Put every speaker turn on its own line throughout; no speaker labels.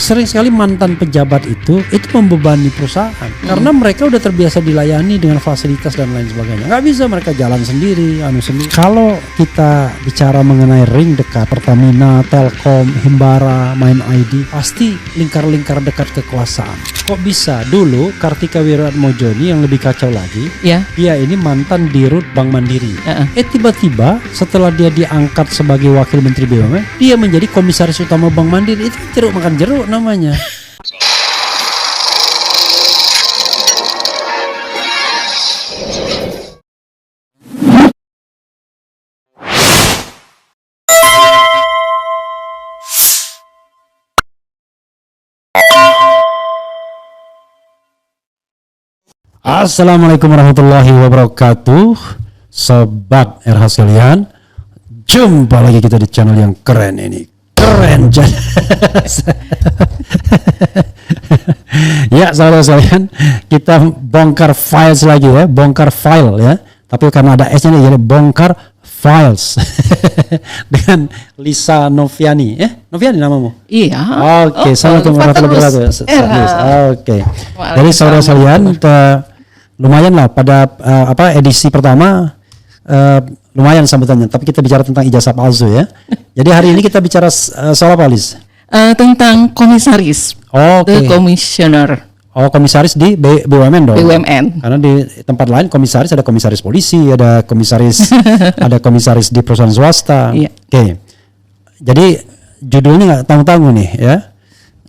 sering sekali mantan pejabat itu membebani perusahaan karena mereka udah terbiasa dilayani dengan fasilitas dan lain sebagainya. Nggak bisa mereka jalan sendiri, sendiri. Kalau kita bicara mengenai ring dekat Pertamina, Telkom, Himbara, Main ID, pasti lingkar-lingkar dekat kekuasaan. Kok bisa? Dulu Kartika Wiratmojoni yang lebih kacau lagi, dia ini mantan dirut Bank Mandiri. Tiba-tiba setelah dia diangkat sebagai wakil menteri BUMN, dia menjadi komisaris utama Bank Mandiri. Itu jeruk makan jeruk namanya. Assalamualaikum warahmatullahi wabarakatuh, sobat RH sekalian. Jumpa lagi kita di channel yang keren ini. Keren. Ya, saudara sekalian, kita bongkar files lagi ya, bongkar file ya. Tapi karena ada S-nya nih, jadi bongkar files dengan Lisa Noviani. Noviani namamu?
Iya.
Oke, assalamualaikum warahmatullahi wabarakatuh. Oke. Jadi saudara sekalian, lumayan lah pada edisi pertama lumayan sambutannya. Tapi kita bicara tentang ijazah palsu ya. Jadi hari ini kita bicara soal apa, Liz?
Tentang komisaris. The commissioner. Oh, komisaris di BUMN dong. BUMN. Karena di tempat lain komisaris ada komisaris polisi, ada komisaris ada komisaris di perusahaan swasta. Iya. Oke. Jadi judulnya nggak tanggung-tanggung nih ya.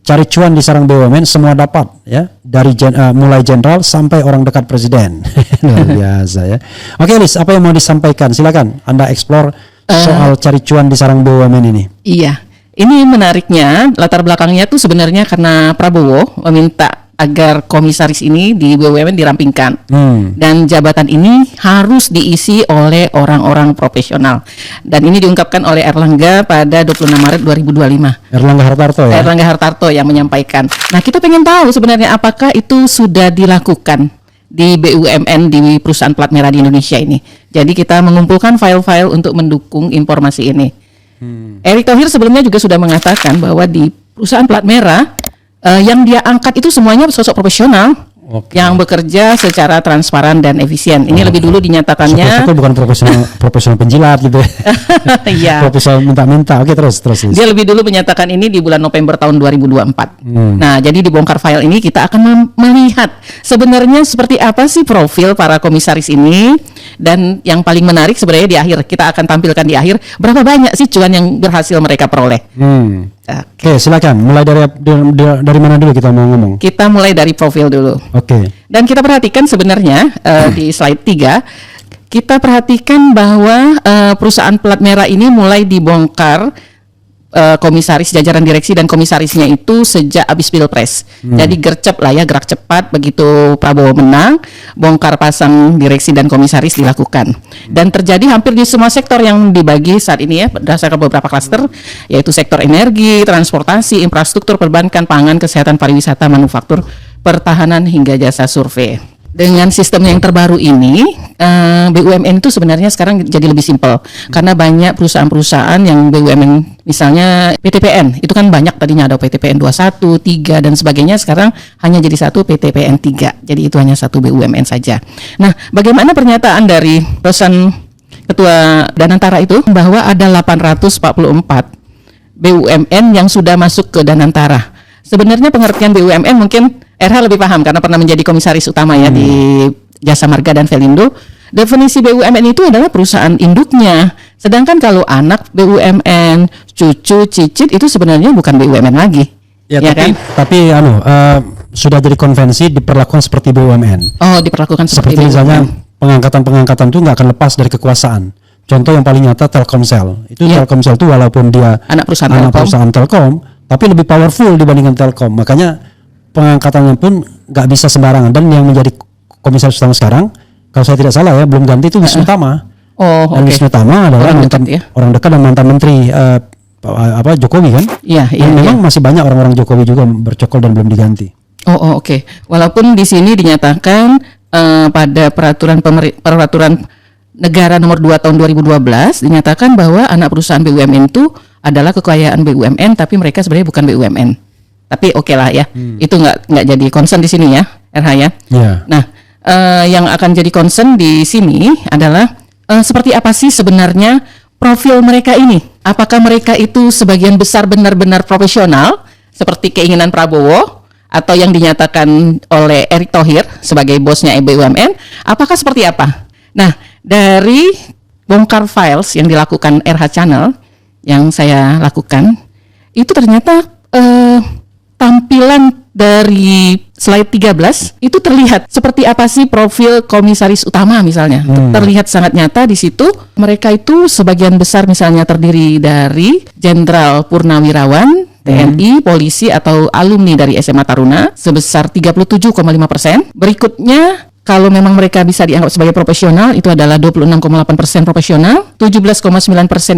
Cari cuan di sarang BUMN semua dapat ya, dari mulai jenderal sampai orang dekat presiden. Luar biasa ya. Oke, Liz, apa yang mau disampaikan? Silakan Anda explore soal cari cuan di sarang BUMN ini. Iya. Ini menariknya, latar belakangnya tuh sebenarnya karena Prabowo meminta agar komisaris ini di BUMN dirampingkan dan jabatan ini harus diisi oleh orang-orang profesional, dan ini diungkapkan oleh Erlangga pada 26 Maret 2025. Erlangga Hartarto ya? Erlangga Hartarto yang menyampaikan. Nah, kita pengen tahu sebenarnya apakah itu sudah dilakukan di BUMN di perusahaan plat merah di Indonesia ini. Jadi kita mengumpulkan file-file untuk mendukung informasi ini. Erick Thohir sebelumnya juga sudah mengatakan bahwa di perusahaan plat merah yang dia angkat itu semuanya sosok profesional yang bekerja secara transparan dan efisien. Ini lebih dulu dinyatakannya. Bukan profesional penjilat gitu. Iya. Profesional minta-minta. Oke, terus. Dia lebih dulu menyatakan ini di bulan November tahun 2024. Nah, jadi di bongkar file ini kita akan melihat sebenarnya seperti apa sih profil para komisaris ini, dan yang paling menarik sebenarnya di akhir. Kita akan tampilkan di akhir berapa banyak sih cuan yang berhasil mereka peroleh. Oke, silakan. Mulai dari mana dulu kita mau ngomong? Kita mulai dari profil dulu. Oke. Dan kita perhatikan sebenarnya di slide 3, kita perhatikan bahwa perusahaan plat merah ini mulai dibongkar komisaris, jajaran direksi dan komisarisnya itu sejak habis Pilpres. Jadi gercep lah ya, gerak cepat begitu Prabowo menang, bongkar pasang direksi dan komisaris dilakukan. Dan terjadi hampir di semua sektor yang dibagi saat ini ya, berdasarkan beberapa klaster, yaitu sektor energi, transportasi, infrastruktur, perbankan, pangan, kesehatan, pariwisata, manufaktur, pertahanan hingga jasa survei. Dengan sistem yang terbaru ini, BUMN itu sebenarnya sekarang jadi lebih simpel karena banyak perusahaan-perusahaan yang BUMN, misalnya PTPN, itu kan banyak tadinya ada PTPN 21, 3 dan sebagainya, sekarang hanya jadi satu PTPN 3. Jadi itu hanya satu BUMN saja. Nah, bagaimana pernyataan dari perusahaan Ketua Danantara itu bahwa ada 844 BUMN yang sudah masuk ke Danantara. Sebenarnya pengertian BUMN mungkin RH lebih paham karena pernah menjadi komisaris utama ya di Jasa Marga dan Velindo. Definisi BUMN itu adalah perusahaan induknya. Sedangkan kalau anak BUMN, cucu, cicit itu sebenarnya bukan BUMN lagi. Ya tapi sudah jadi konvensi diperlakukan seperti BUMN. Oh, diperlakukan seperti misalnya pengangkatan itu nggak akan lepas dari kekuasaan. Contoh yang paling nyata Telkomsel. Itu Telkomsel itu walaupun dia anak perusahaan Telkom, tapi lebih powerful dibandingkan Telkom. Makanya pengangkatannya pun nggak bisa sembarangan, dan yang menjadi komisaris utama sekarang, kalau saya tidak salah ya, belum ganti itu Wisnu Tama. Wisnu Tama adalah orang dekat dan mantan menteri Jokowi kan? Iya. Memang masih banyak orang-orang Jokowi juga bercokol dan belum diganti. Oke. Walaupun di sini dinyatakan pada peraturan negara nomor 2 tahun 2012 dinyatakan bahwa anak perusahaan BUMN itu adalah kekayaan BUMN, tapi mereka sebenarnya bukan BUMN. Tapi oke lah ya, itu nggak jadi concern di sini ya, RH ya.
Yeah.
Nah, yang akan jadi concern di sini adalah seperti apa sih sebenarnya profil mereka ini? Apakah mereka itu sebagian besar benar-benar profesional seperti keinginan Prabowo atau yang dinyatakan oleh Erick Thohir sebagai bosnya BUMN? Apakah seperti apa? Nah, dari bongkar files yang dilakukan RH Channel yang saya lakukan, itu ternyata tampilan dari slide 13 itu terlihat seperti apa sih profil komisaris utama misalnya. Terlihat sangat nyata di situ. Mereka itu sebagian besar misalnya terdiri dari Jenderal Purnawirawan, TNI, polisi atau alumni dari SMA Taruna sebesar 37,5%. Berikutnya, kalau memang mereka bisa dianggap sebagai profesional, itu adalah 26,8% profesional, 17,9%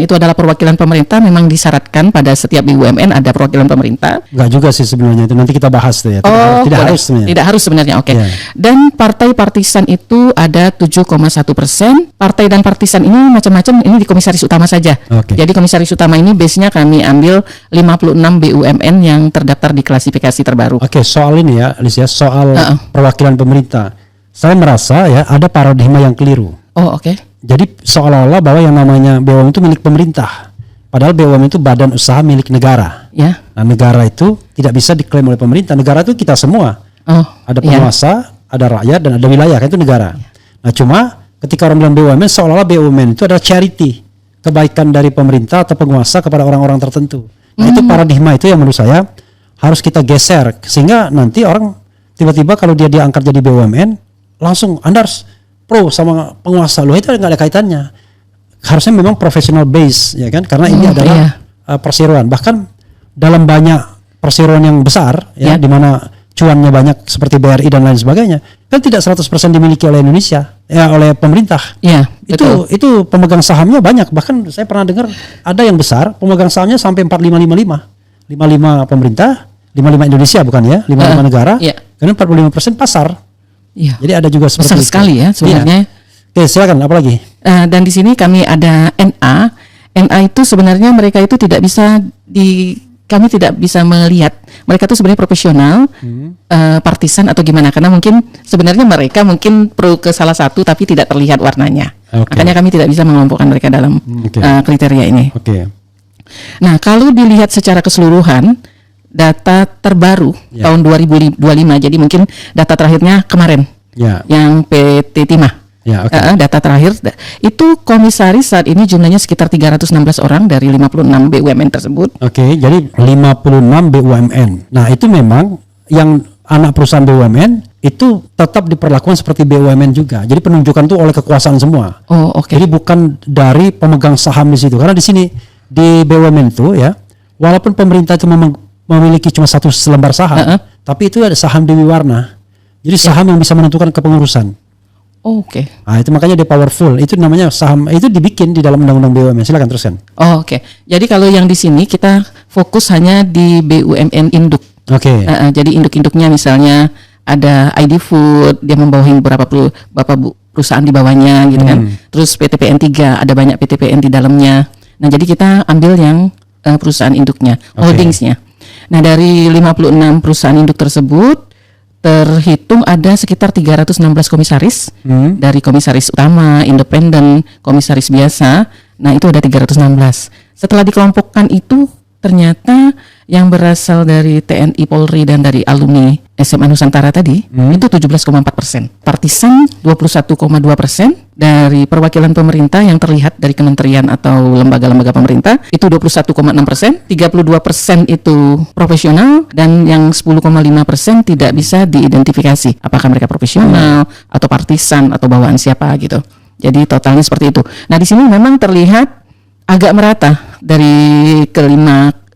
itu adalah perwakilan pemerintah. Memang disyaratkan pada setiap BUMN ada perwakilan pemerintah.
Enggak juga sih sebenarnya, itu nanti kita bahas tuh ya. Tidak harus sebenarnya. Tidak harus sebenarnya,
oke. Yeah. Dan partai partisan itu ada 7,1%. Partai dan partisan ini macam-macam, ini di komisaris utama saja.
Okay.
Jadi komisaris utama ini base-nya kami ambil 56 BUMN yang terdaftar di klasifikasi terbaru.
Oke, soal ini ya, Alicia, soal perwakilan pemerintah. Saya merasa ya ada paradigma yang keliru.
Oh, oke.
Jadi seolah-olah bahwa yang namanya BUMN itu milik pemerintah. Padahal BUMN itu badan usaha milik negara.
Ya.
Nah, negara itu tidak bisa diklaim oleh pemerintah. Negara itu kita semua.
Oh,
ada penguasa, ada rakyat, dan ada wilayah, kan itu negara. Nah, cuma ketika orang bilang BUMN, seolah-olah BUMN itu adalah charity, kebaikan dari pemerintah atau penguasa kepada orang-orang tertentu. Nah, itu paradigma itu yang menurut saya harus kita geser, sehingga nanti orang tiba-tiba kalau dia diangkat jadi BUMN langsung Anda harus pro sama penguasa, loh itu nggak ada kaitannya. Harusnya memang professional base, ya kan, karena ini adalah perseroan. Bahkan dalam banyak perseroan yang besar ya, di mana cuannya banyak seperti BRI dan lain sebagainya, kan tidak 100% dimiliki oleh Indonesia, ya oleh pemerintah.
Iya,
itu pemegang sahamnya banyak. Bahkan saya pernah dengar ada yang besar pemegang sahamnya sampai 4555. 55 pemerintah, 55 Indonesia bukan ya, 55 negara. Karena 45% pasar.
Iya.
Jadi ada juga seperti
besar
itu.
Sekali ya sebenarnya.
Iya. Oke, silakan apa lagi?
Dan di sini kami ada NA. NA itu sebenarnya mereka itu tidak bisa kami tidak bisa melihat mereka itu sebenarnya profesional, partisan atau gimana, karena mungkin sebenarnya mereka mungkin pro ke salah satu tapi tidak terlihat warnanya. Makanya kami tidak bisa mengelompokkan mereka dalam kriteria ini. Nah, kalau dilihat secara keseluruhan data terbaru tahun 2025, jadi mungkin data terakhirnya kemarin yang PT Timah. Data terakhir itu komisaris saat ini jumlahnya sekitar 316 orang dari 56 BUMN tersebut.
Jadi 56 BUMN. Nah, itu memang yang anak perusahaan BUMN itu tetap diperlakukan seperti BUMN juga. Jadi penunjukan itu oleh kekuasaan semua. Jadi bukan dari pemegang saham di situ. Karena di sini di BUMN itu ya, walaupun pemerintah itu memang memiliki cuma satu selembar saham, tapi itu ada saham Dewi Warna. Jadi saham yang bisa menentukan kepengurusan. Nah, itu makanya dia powerful. Itu namanya saham, itu dibikin di dalam undang-undang BUMN. Silakan teruskan.
Jadi kalau yang di sini kita fokus hanya di BUMN induk. Jadi induk-induknya misalnya ada ID Food, dia membawahi beberapa perusahaan di bawahnya gitu kan. Terus PTPN 3, ada banyak PTPN di dalamnya. Nah, jadi kita ambil yang perusahaan induknya, holdingsnya. Nah, dari 56 perusahaan induk tersebut terhitung ada sekitar 316 komisaris, dari komisaris utama, independen, komisaris biasa. Nah, itu ada 316. Setelah dikelompokkan itu ternyata yang berasal dari TNI, Polri, dan dari alumni SMA Nusantara tadi itu 17,4%. Partisan 21,2%. Dari perwakilan pemerintah yang terlihat dari kementerian atau lembaga-lembaga pemerintah itu 21,6%. 32% itu profesional, dan yang 10,5% tidak bisa diidentifikasi apakah mereka profesional atau partisan atau bawaan siapa gitu. Jadi totalnya seperti itu. Nah, di sini memang terlihat agak merata dari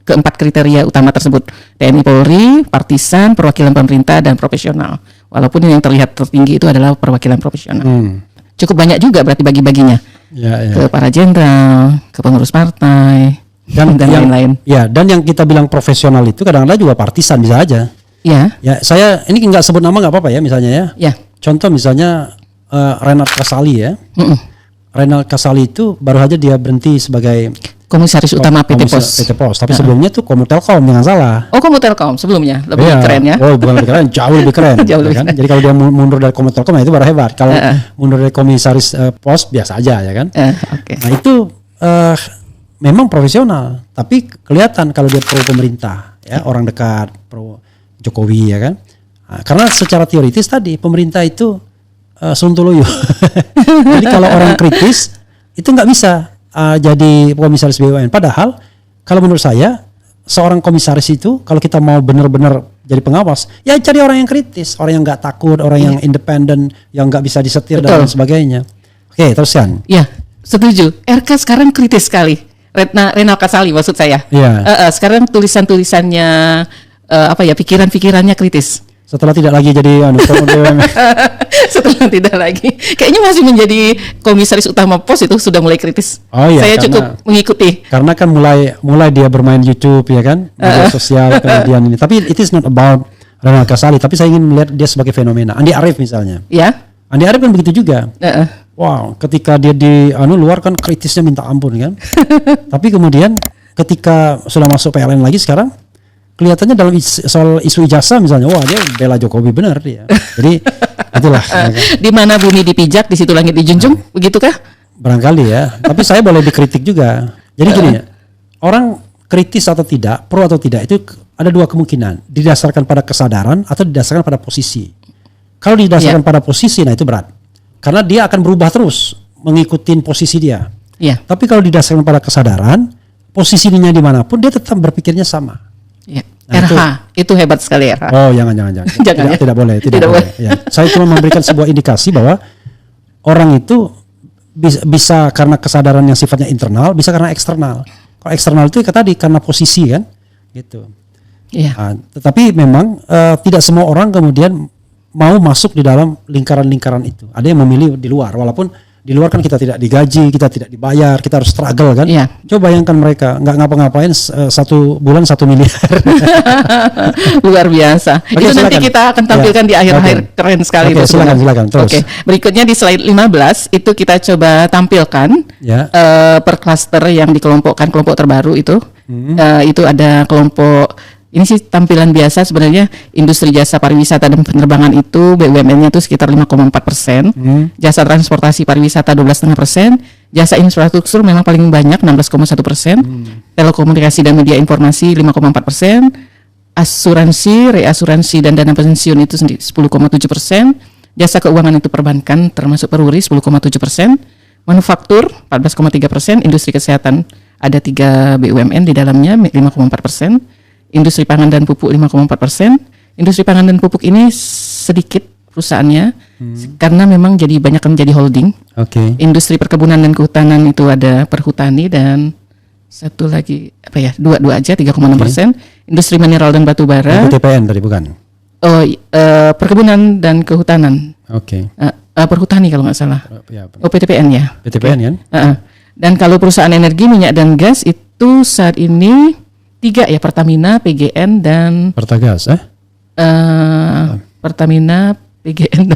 keempat kriteria utama tersebut, TNI, Polri, partisan, perwakilan pemerintah, dan profesional. Walaupun yang terlihat tertinggi itu adalah perwakilan profesional. Cukup banyak juga berarti bagi-baginya ke para jenderal, ke pengurus partai, dan lain-lain.
Dan yang kita bilang profesional itu kadang-kadang juga partisan bisa aja. Saya ini nggak sebut nama nggak apa-apa ya, misalnya ya. Contoh misalnya Renat Kasali ya. Renat Kasali itu baru saja dia berhenti sebagai
komisaris utama PT Pos.
PT Pos, tapi sebelumnya tuh Komutelkom, jangan salah.
Oh, Komutelkom sebelumnya lebih keren ya.
Oh, bukan lebih keren, jauh lebih keren.
Jauh lebih
kan?
keren.
Jadi kalau dia mundur dari Komutelkom itu baru hebat. Kalau mundur dari komisaris Pos biasa aja ya kan.
Okay.
Nah itu memang profesional, tapi kelihatan kalau dia pro pemerintah, ya orang dekat pro Jokowi ya kan. Nah, karena secara teoritis tadi pemerintah itu sontoloyo. Jadi kalau orang kritis itu nggak bisa jadi komisaris BUMN. Padahal kalau menurut saya seorang komisaris itu kalau kita mau benar-benar jadi pengawas, ya cari orang yang kritis, orang yang nggak takut, orang yang independen, yang nggak bisa disetir dan sebagainya. Oke, teruskan.
Iya, setuju. RK sekarang kritis sekali. Renal Kasali maksud saya.
Iya.
Sekarang tulisannya pikiran-pikirannya kritis.
Setelah tidak lagi jadi BUMN.
Setelah tidak lagi, kayaknya masih menjadi komisaris utama Pos itu sudah mulai kritis.
Oh iya,
saya cukup mengikuti.
Karena kan mulai dia bermain YouTube ya kan, media sosial kemudian ini. Tapi it is not about Renal Kasali, tapi saya ingin melihat dia sebagai fenomena. Andi Arief misalnya.
Ya.
Andi Arief kan begitu juga. Wow, ketika dia di luar kan kritisnya minta ampun kan. Tapi kemudian ketika sudah masuk PLN lagi sekarang kelihatannya dalam soal isu ijazah misalnya, wah dia bela Jokowi benar dia. Jadi itulah.
Di mana bumi dipijak, di situ langit dijunjung, begitukah?
Barangkali ya. Tapi saya boleh dikritik juga. Jadi gini ya, orang kritis atau tidak, pro atau tidak itu ada dua kemungkinan, didasarkan pada kesadaran atau didasarkan pada posisi. Kalau didasarkan pada posisi, nah itu berat, karena dia akan berubah terus mengikuti posisi dia. Tapi kalau didasarkan pada kesadaran, posisinya dimanapun dia tetap berpikirnya sama.
Nah, RH itu hebat sekali RH.
Oh jangan. Tidak boleh. Ya. Saya cuma memberikan sebuah indikasi bahwa orang itu bisa karena kesadaran yang sifatnya internal, bisa karena eksternal. Kalau eksternal itu tadi karena posisi kan, gitu. Nah, tetapi memang tidak semua orang kemudian mau masuk di dalam lingkaran-lingkaran itu. Ada yang memilih di luar, walaupun di luar kan kita tidak digaji, kita tidak dibayar, kita harus struggle kan. Coba bayangkan mereka nggak ngapa-ngapain 1 bulan 1 miliar.
Luar biasa. Itu silakan. Nanti kita akan tampilkan di akhir-akhir keren sekali.
Silakan. Terus.
Berikutnya di slide 15 itu kita coba tampilkan per klaster yang dikelompokkan kelompok terbaru itu. Itu ada kelompok. Ini sih tampilan biasa sebenarnya. Industri jasa pariwisata dan penerbangan itu BUMN-nya itu sekitar 5,4%, jasa transportasi pariwisata 12,5%, jasa infrastruktur memang paling banyak 16,1%, telekomunikasi dan media informasi 5,4%, asuransi, reasuransi dan dana pensiun itu 10,7%, jasa keuangan itu perbankan termasuk peruri 10,7%, manufaktur 14,3%, industri kesehatan ada 3 BUMN di dalamnya 5,4%. Industri pangan dan pupuk 5,4%. Industri pangan dan pupuk ini sedikit perusahaannya karena memang banyak menjadi holding. Industri perkebunan dan kehutanan itu ada Perhutani dan satu lagi dua aja 3,6%. Industri mineral dan batu bara.
PTPN tadi bukan?
Perkebunan dan kehutanan. Perhutani kalau nggak salah. PTPN ya.
PTPN kan?
Dan kalau perusahaan energi minyak dan gas itu saat ini 3 ya, Pertamina, PGN dan
Pertagas
Pertamina, PGN.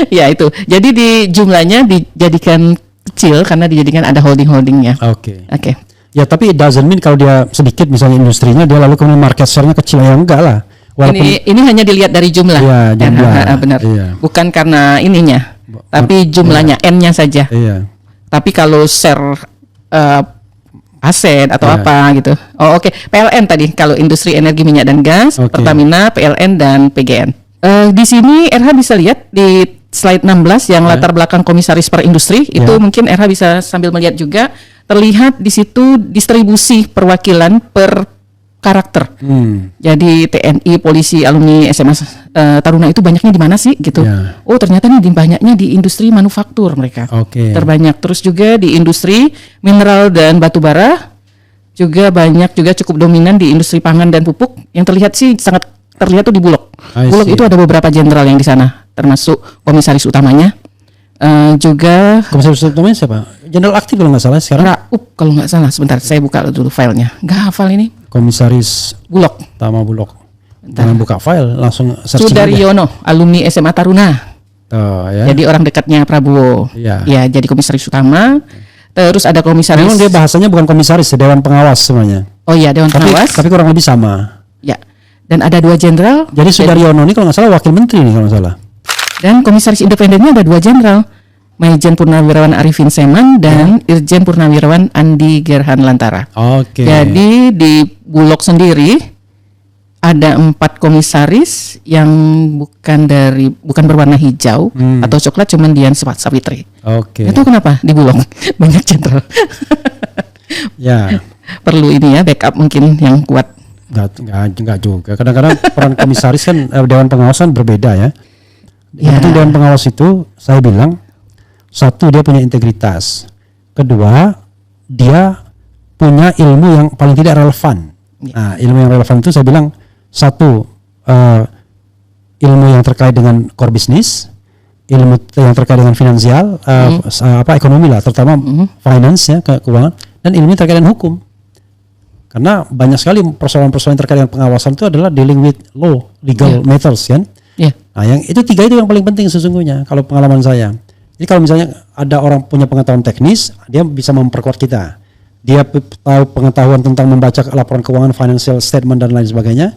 Ya itu. Jadi di jumlahnya dijadikan kecil karena dijadikan ada holding-holdingnya. Ya
tapi it doesn't mean kalau dia sedikit misalnya industrinya dia lalu kemudian market share-nya kecil, ya enggak lah.
Walaupun ini hanya dilihat dari jumlah. Benar. Bukan karena ininya, tapi jumlahnya N-nya saja. Tapi kalau share aset atau apa gitu. PLN tadi kalau industri energi minyak dan gas, Pertamina, PLN dan PGN. Di sini RH bisa lihat di slide 16 yang latar belakang komisaris per industri itu mungkin RH bisa sambil melihat juga terlihat di situ distribusi perwakilan per karakter. Jadi TNI, polisi, alumni SMA Taruna itu banyaknya di mana sih gitu. Oh ternyata nih banyaknya di industri manufaktur mereka. Terbanyak. Terus juga di industri mineral dan batu bara juga banyak, juga cukup dominan di industri pangan dan pupuk. Yang terlihat sih sangat terlihat tuh di Bulog. Bulog itu ada beberapa jenderal yang di sana, termasuk komisaris utamanya. Juga
komisaris utamanya siapa? Jenderal aktif kalau nggak salah sekarang.
Raup kalau nggak salah. Sebentar, saya buka dulu filenya. Nggak hafal ini.
Komisaris
Bulog.
Utama Bulog. Jangan buka file, langsung searching.
Sudaryono, alumni SMA Taruna. Jadi orang dekatnya Prabowo. Ya, jadi komisaris utama. Terus ada komisaris.
Memang dia bahasanya bukan komisaris, Dewan Pengawas semuanya.
Oh iya, Dewan Pengawas.
Tapi kurang lebih sama.
Ya. Dan ada 2 jenderal.
Jadi Sudaryono ini kalau nggak salah wakil menteri nih kalau nggak salah.
Dan komisaris independennya ada 2 jenderal. Majen Purnawirawan Arifin Seman dan Irjen Purnawirawan Andi Gerhan Lantara.
Oke.
Jadi di Bulog sendiri ada 4 komisaris yang bukan berwarna hijau atau coklat, cuman Dian Savitri.
Oke.
Itu kenapa di Bulog banyak jenderal?
Ya.
Perlu ini ya backup mungkin yang kuat.
Enggak juga. Kadang-kadang peran komisaris kan Dewan Pengawas kan berbeda ya. Yang penting Dewan Pengawas itu saya bilang, satu, dia punya integritas. Kedua, dia punya ilmu yang paling tidak relevan. Nah, ilmu yang relevan itu saya bilang, satu, ilmu yang terkait dengan core business, ilmu yang terkait dengan finansial, ekonomi lah, terutama finance ya, keuangan, dan ilmu yang terkait dengan hukum. Karena banyak sekali persoalan-persoalan terkait dengan pengawasan itu adalah dealing with law, legal matters kan. Nah, yang itu 3 itu yang paling penting sesungguhnya kalau pengalaman saya. Jadi kalau misalnya ada orang punya pengetahuan teknis, dia bisa memperkuat kita. Dia tahu pengetahuan tentang membaca laporan keuangan, financial statement dan lain sebagainya,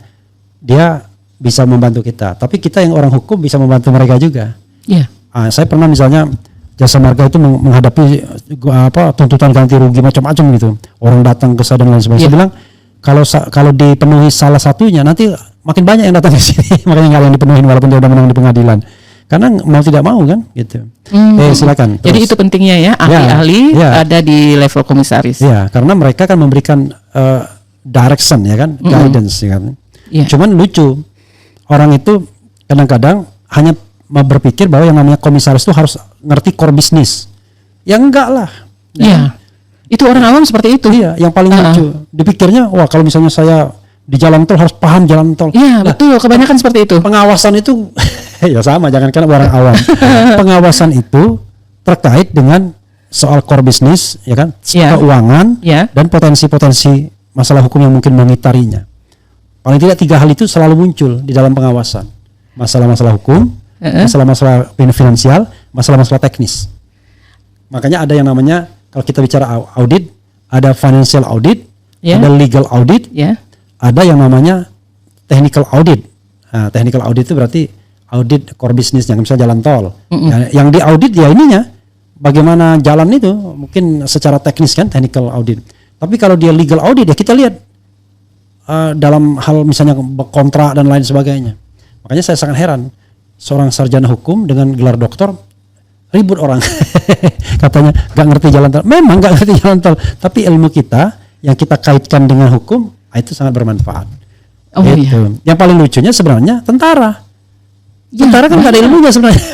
dia bisa membantu kita. Tapi kita yang orang hukum bisa membantu mereka juga. Saya pernah misalnya Jasa Marga itu menghadapi tuntutan ganti rugi macam-macam gitu. Orang datang ke saya dan lain sebagainya. Saya bilang kalau dipenuhi salah satunya nanti makin banyak yang datang ke sini. Makanya nggak yang dipenuhi walaupun dia udah menang di pengadilan. Karena mau tidak mau kan gitu. Silakan.
Jadi itu pentingnya ya ahli-ahli ada di level komisaris.
Ya, karena mereka kan memberikan direction ya kan, guidance ya kan. Cuman lucu, orang itu kadang-kadang hanya berpikir bahwa yang namanya komisaris itu harus ngerti core business. Ya enggak lah.
Iya. Itu orang awam seperti itu.
Iya, yang paling lucu. Dipikirnya, wah kalau misalnya saya di jalan tol harus paham jalan tol.
Iya, betul. Kebanyakan seperti itu.
Pengawasan itu ya sama, jangan kan orang awam. Pengawasan itu terkait dengan soal core business, ya kan, keuangan, dan potensi-potensi masalah hukum yang mungkin mengitarinya. Paling tidak 3 hal itu selalu muncul di dalam pengawasan. Masalah-masalah hukum, masalah-masalah finansial, masalah-masalah teknis. Makanya ada yang namanya, kalau kita bicara audit, ada financial audit, ada legal audit, ada yang namanya technical audit. Nah, technical audit itu berarti audit core business yang misalnya jalan tol. Yang di audit ya ininya bagaimana jalan itu mungkin secara teknis kan technical audit. Tapi kalau dia legal audit ya kita lihat dalam hal misalnya kontrak dan lain sebagainya. Makanya saya sangat heran seorang sarjana hukum dengan gelar doktor ribut orang katanya nggak ngerti jalan tol. Memang nggak ngerti jalan tol, tapi ilmu kita yang kita kaitkan dengan hukum itu sangat bermanfaat. Gitu. Yang paling lucunya sebenarnya tentara. Tentara kan nggak ada ilmunya sebenarnya.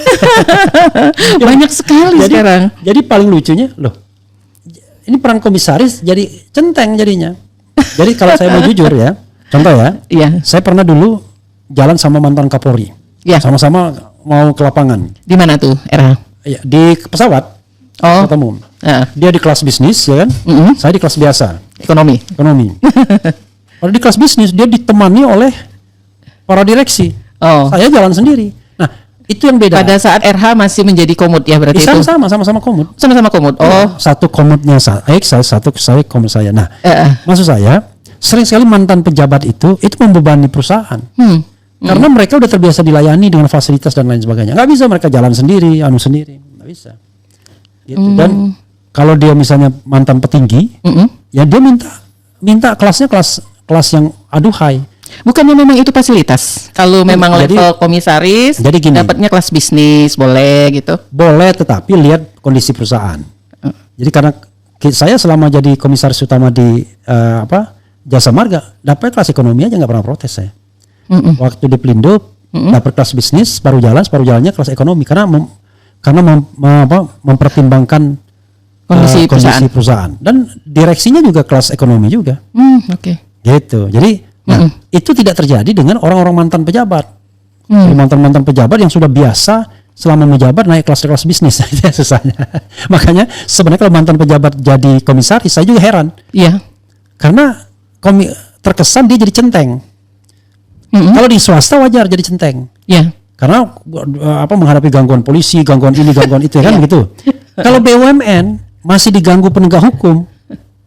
Banyak sekali sekarang.
Jadi paling lucunya loh, ini peran komisaris jadi centeng jadinya. Jadi kalau saya mau jujur ya, contoh ya, saya pernah dulu jalan sama mantan Kapolri, sama-sama mau ke lapangan. Di
mana tuh, Era?
Ya, di pesawat. Ketemu. Dia di kelas bisnis ya kan, saya di kelas biasa. Ekonomi. Kalau di kelas bisnis dia ditemani oleh para direksi. Saya jalan sendiri. Nah, itu yang beda.
Pada saat RH masih menjadi komut ya berarti itu.
Sama-sama komut.
Sama-sama komut.
Satu komutnya saya komut saya. Nah, maksud saya sering sekali mantan pejabat itu membebani perusahaan. Karena mereka udah terbiasa dilayani dengan fasilitas dan lain sebagainya. Nggak bisa mereka jalan sendiri, sendiri. Nggak bisa. Gitu. Dan kalau dia misalnya mantan petinggi, ya dia minta kelasnya kelas yang aduhai.
Bukannya memang itu fasilitas? Kalau memang level komisaris, jadi gini, dapatnya kelas bisnis boleh gitu? Boleh, tetapi lihat kondisi perusahaan. Jadi karena saya selama jadi komisaris utama di Jasa Marga, dapat kelas ekonomi aja nggak pernah protes saya. Waktu di Pelindo dapat kelas bisnis, baru jalannya kelas ekonomi karena mempertimbangkan kondisi perusahaan dan direksinya juga kelas ekonomi juga. Gitu. Jadi itu tidak terjadi dengan orang-orang mantan pejabat. Mantan pejabat yang sudah biasa selama menjabat naik kelas bisnis itu susahnya. Makanya sebenarnya kalau mantan pejabat jadi komisaris saya juga heran. Iya. Karena terkesan dia jadi centeng. Kalau di swasta wajar jadi centeng. Iya. Karena menghadapi gangguan polisi, gangguan ini, gangguan itu kan begitu. Kalau BUMN
masih diganggu penegak hukum,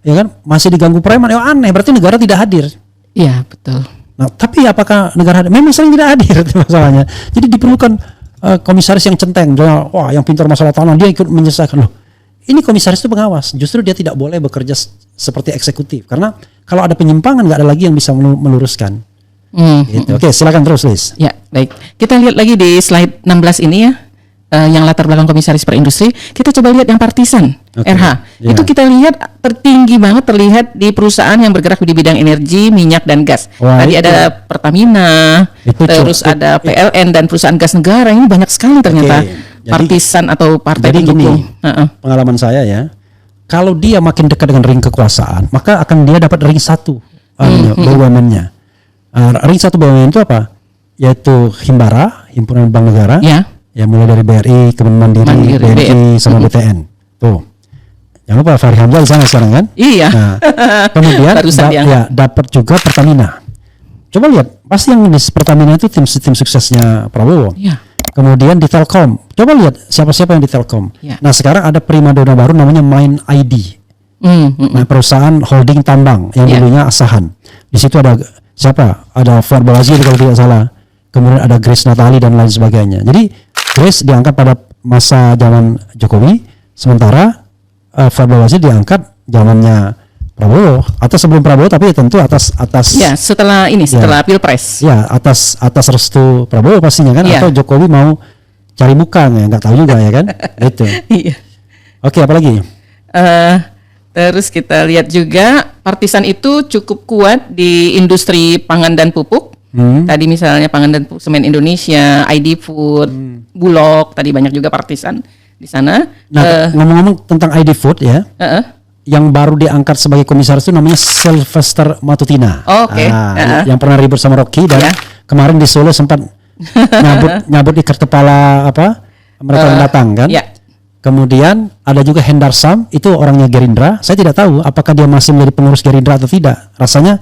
ya kan? Masih diganggu preman. Ya aneh, berarti negara tidak hadir.
Iya, betul.
Nah, tapi apakah negara hadir? Memang sering tidak hadir itu masalahnya. Jadi diperlukan komisaris yang centeng, wah yang pintar masalah tanah, dia ikut menyelesaikan. Loh, ini komisaris itu pengawas, justru dia tidak boleh bekerja seperti eksekutif, karena kalau ada penyimpangan nggak ada lagi yang bisa meluruskan. Gitu. Oke, silakan terus, Liz.
Ya, baik. Kita lihat lagi di slide 16 ini ya, yang latar belakang komisaris per industri. Kita coba lihat yang partisan, RH.
Yeah.
Itu kita lihat tertinggi banget terlihat di perusahaan yang bergerak di bidang energi, minyak dan gas.
Wah,
tadi ada Pertamina, terus ada PLN dan perusahaan gas negara. Ini banyak sekali ternyata partisan atau partai pendukung.
Pengalaman saya ya, kalau dia makin dekat dengan ring kekuasaan, maka akan dia dapat ring 1 BUMN-nya. Ring 1 BUMN itu apa? Yaitu Himbara, Himpunan Bank Negara. Ya mulai dari BRI, Kementerian Mandiri, BNI sama BTN. Tuh. Jangan lupa Fahri Hamzah di sana sekarang kan?
Iya.
Nah, kemudian dapat juga Pertamina. Coba lihat, pasti yang di Pertamina itu tim suksesnya Prabowo.
Iya.
Kemudian di Telkom. Coba lihat siapa-siapa yang di Telkom.
Ya.
Nah, sekarang ada primadona baru namanya Mind ID. Nah, perusahaan holding tambang yang dulunya Asahan. Di situ ada siapa? Ada Fuad Bawazir kalau tidak salah. Kemudian ada Grace Natali dan lain sebagainya. Jadi Grace diangkat pada masa zaman Jokowi, sementara Fuad Bawazir diangkat zamannya Prabowo atau sebelum Prabowo, tapi tentu atas
ya setelah Pilpres.
Ya, atas restu Prabowo pastinya kan, atau Jokowi mau cari muka nggak tahu juga ya kan. Itu.
Iya.
Oke, apalagi?
Terus kita lihat juga partisan itu cukup kuat di industri pangan dan pupuk. Tadi misalnya pangan dan pupuk Semen Indonesia, ID Food, Bulog, tadi banyak juga partisan di sana.
Nah, ngomong-ngomong tentang ID Food ya, yang baru diangkat sebagai komisaris itu namanya Sylvester Matutina. Yang pernah ribut sama Rocky dan kemarin di Solo sempat nyabut ikat kepala mereka yang datang kan. Kemudian ada juga Hendar Sam, itu orangnya Gerindra. Saya tidak tahu apakah dia masih menjadi pengurus Gerindra atau tidak. Rasanya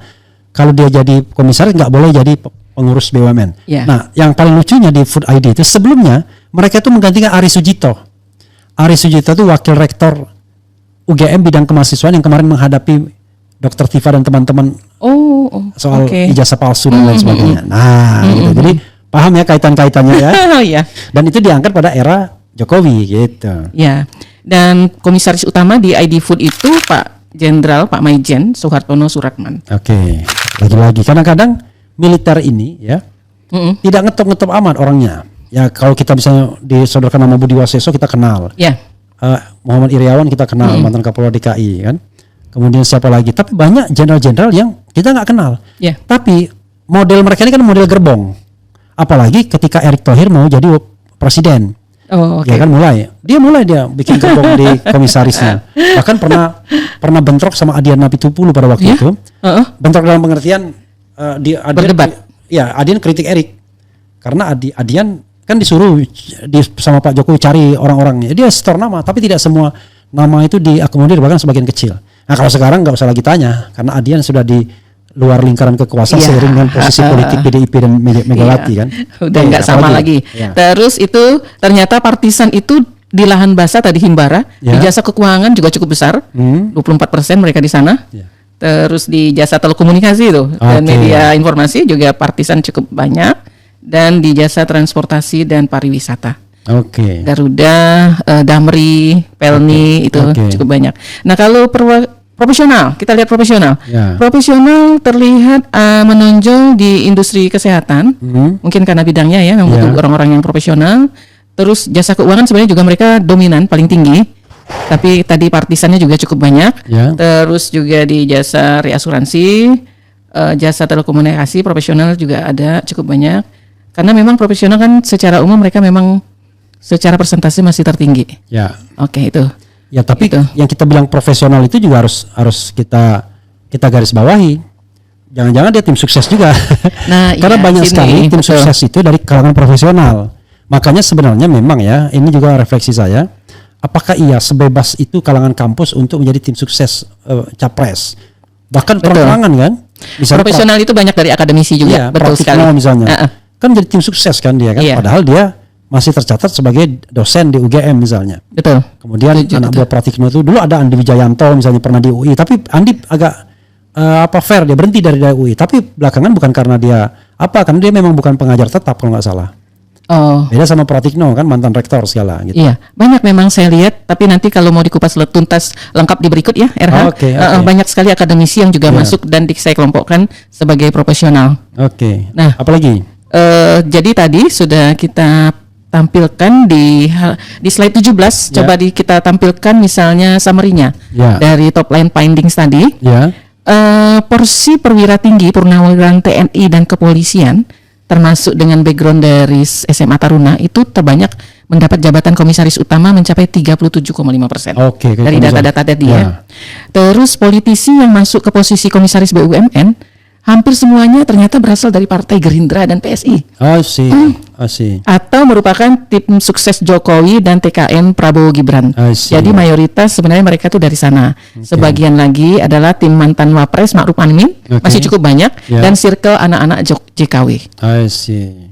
kalau dia jadi komisaris nggak boleh jadi pengurus BUMN. Nah, yang paling lucunya di Food ID itu sebelumnya mereka itu menggantikan Ari Sujito. Ari Sujito itu wakil rektor UGM bidang kemahasiswaan yang kemarin menghadapi Dr. Tifa dan teman-teman soal ijazah palsu dan lain sebagainya. Nah, gitu. Jadi paham ya kaitan-kaitannya ya. Dan itu diangkat pada era Jokowi gitu.
Ya. Dan komisaris utama di ID Food itu Pak Maijen Soehartono Suratman.
Oke. Lagi-lagi kadang-kadang militer ini ya tidak ngetop-ngetop amat orangnya. Ya kalau kita misalnya disodorkan nama Budi Waseso kita kenal. Muhammad Iriawan kita kenal, mantan Kapolda DKI kan. Kemudian siapa lagi? Tapi banyak jenderal-jenderal yang kita nggak kenal. Tapi model mereka ini kan model gerbong. Apalagi ketika Erick Thohir mau jadi presiden. Ya kan mulai dia bikin gerbong di komisarisnya. Bahkan pernah bentrok sama Adian Napitupulu pada waktu itu. Bentrok dalam pengertian
berdebat.
Ya, Adian kritik Erick. Karena Adian kan disuruh sama Pak Jokowi cari orang-orangnya. Dia setor nama, tapi tidak semua nama itu diakomodir, bahkan sebagian kecil. Nah, kalau sekarang nggak usah lagi tanya, karena Adian sudah di luar lingkaran kekuasaan seiring dengan posisi politik PDIP dan Megawati kan.
Udah nggak sama lagi. Terus itu ternyata partisan itu di lahan basah tadi Himbara, di jasa keuangan juga cukup besar, 24% mereka di sana. Terus di jasa telekomunikasi itu dan media informasi juga partisan cukup banyak, dan di jasa transportasi dan pariwisata. Garuda, Damri, Pelni itu cukup banyak. Nah, kalau profesional, kita lihat profesional. Profesional terlihat menonjol di industri kesehatan, mungkin karena bidangnya ya, yang butuh orang-orang yang profesional. Terus jasa keuangan sebenarnya juga mereka dominan paling tinggi, tapi tadi partisannya juga cukup banyak. Terus juga di jasa reasuransi, jasa telekomunikasi profesional juga ada cukup banyak. Karena memang profesional kan secara umum mereka memang secara persentase masih tertinggi. Itu. Ya, tapi yang kita bilang profesional itu juga harus kita garis bawahi. Jangan-jangan dia tim sukses juga. Nah, karena banyak sekali tim sukses itu dari kalangan profesional. Makanya sebenarnya memang ya, ini juga refleksi saya. Apakah sebebas itu kalangan kampus untuk menjadi tim sukses capres? Bahkan perorangan kan? Misalnya profesional itu banyak dari akademisi juga.
Betul sekali. Misalnya. Kan menjadi tim sukses kan dia kan. Padahal dia masih tercatat sebagai dosen di UGM misalnya.
Betul.
Kemudian anak buah Pratikno itu dulu ada Andi Wijayanto misalnya pernah di UI, tapi Andi agak fair, dia berhenti dari UI, tapi belakangan bukan karena dia karena dia memang bukan pengajar tetap kalau nggak salah.
Oh.
Beda sama Pratikno kan mantan rektor segala gitu.
Iya, banyak memang saya lihat, tapi nanti kalau mau dikupas tuntas lengkap di berikut ya, RH. Banyak sekali akademisi yang juga masuk dan saya kelompokkan sebagai profesional.
Oke. Nah, apalagi?
Jadi tadi sudah kita tampilkan di slide 17. Coba kita tampilkan misalnya summary-nya dari top line findings tadi. Porsi perwira tinggi purnawirawan TNI dan kepolisian termasuk dengan background dari SMA Taruna itu terbanyak mendapat jabatan komisaris utama mencapai 37,5%. Dari data-data tadi ya. Terus politisi yang masuk ke posisi komisaris BUMN hampir semuanya ternyata berasal dari Partai Gerindra dan PSI. Atau merupakan tim sukses Jokowi dan TKN Prabowo Gibran. Jadi mayoritas sebenarnya mereka itu dari sana. Sebagian lagi adalah tim mantan Wapres Ma'ruf Amin, masih cukup banyak, dan circle anak-anak JKW.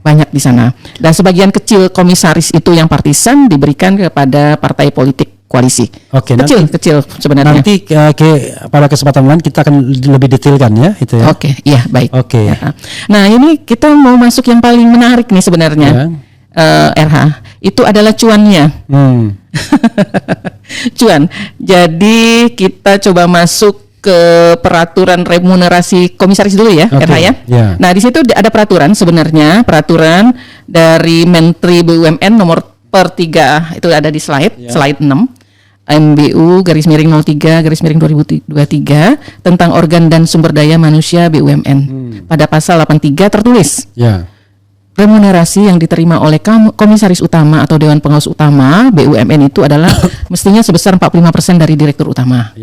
Banyak di sana. Dan sebagian kecil komisaris itu yang partisan diberikan kepada partai politik koalisi. Kecil sebenarnya.
Nanti pada kesempatan lain kita akan lebih detailkan ya itu ya.
Iya baik. Nah ini kita mau masuk yang paling menarik nih sebenarnya. RH itu adalah cuannya. Cuan. Jadi kita coba masuk ke peraturan remunerasi komisaris dulu ya, RH ya. Nah di situ ada peraturan sebenarnya, peraturan dari Menteri BUMN nomor per 3 itu ada di slide 6. MBU _03/2023 tentang organ dan sumber daya manusia BUMN. Pada pasal 83 tertulis remunerasi yang diterima oleh komisaris utama atau dewan pengawas utama BUMN itu adalah mestinya sebesar 45% dari direktur utama.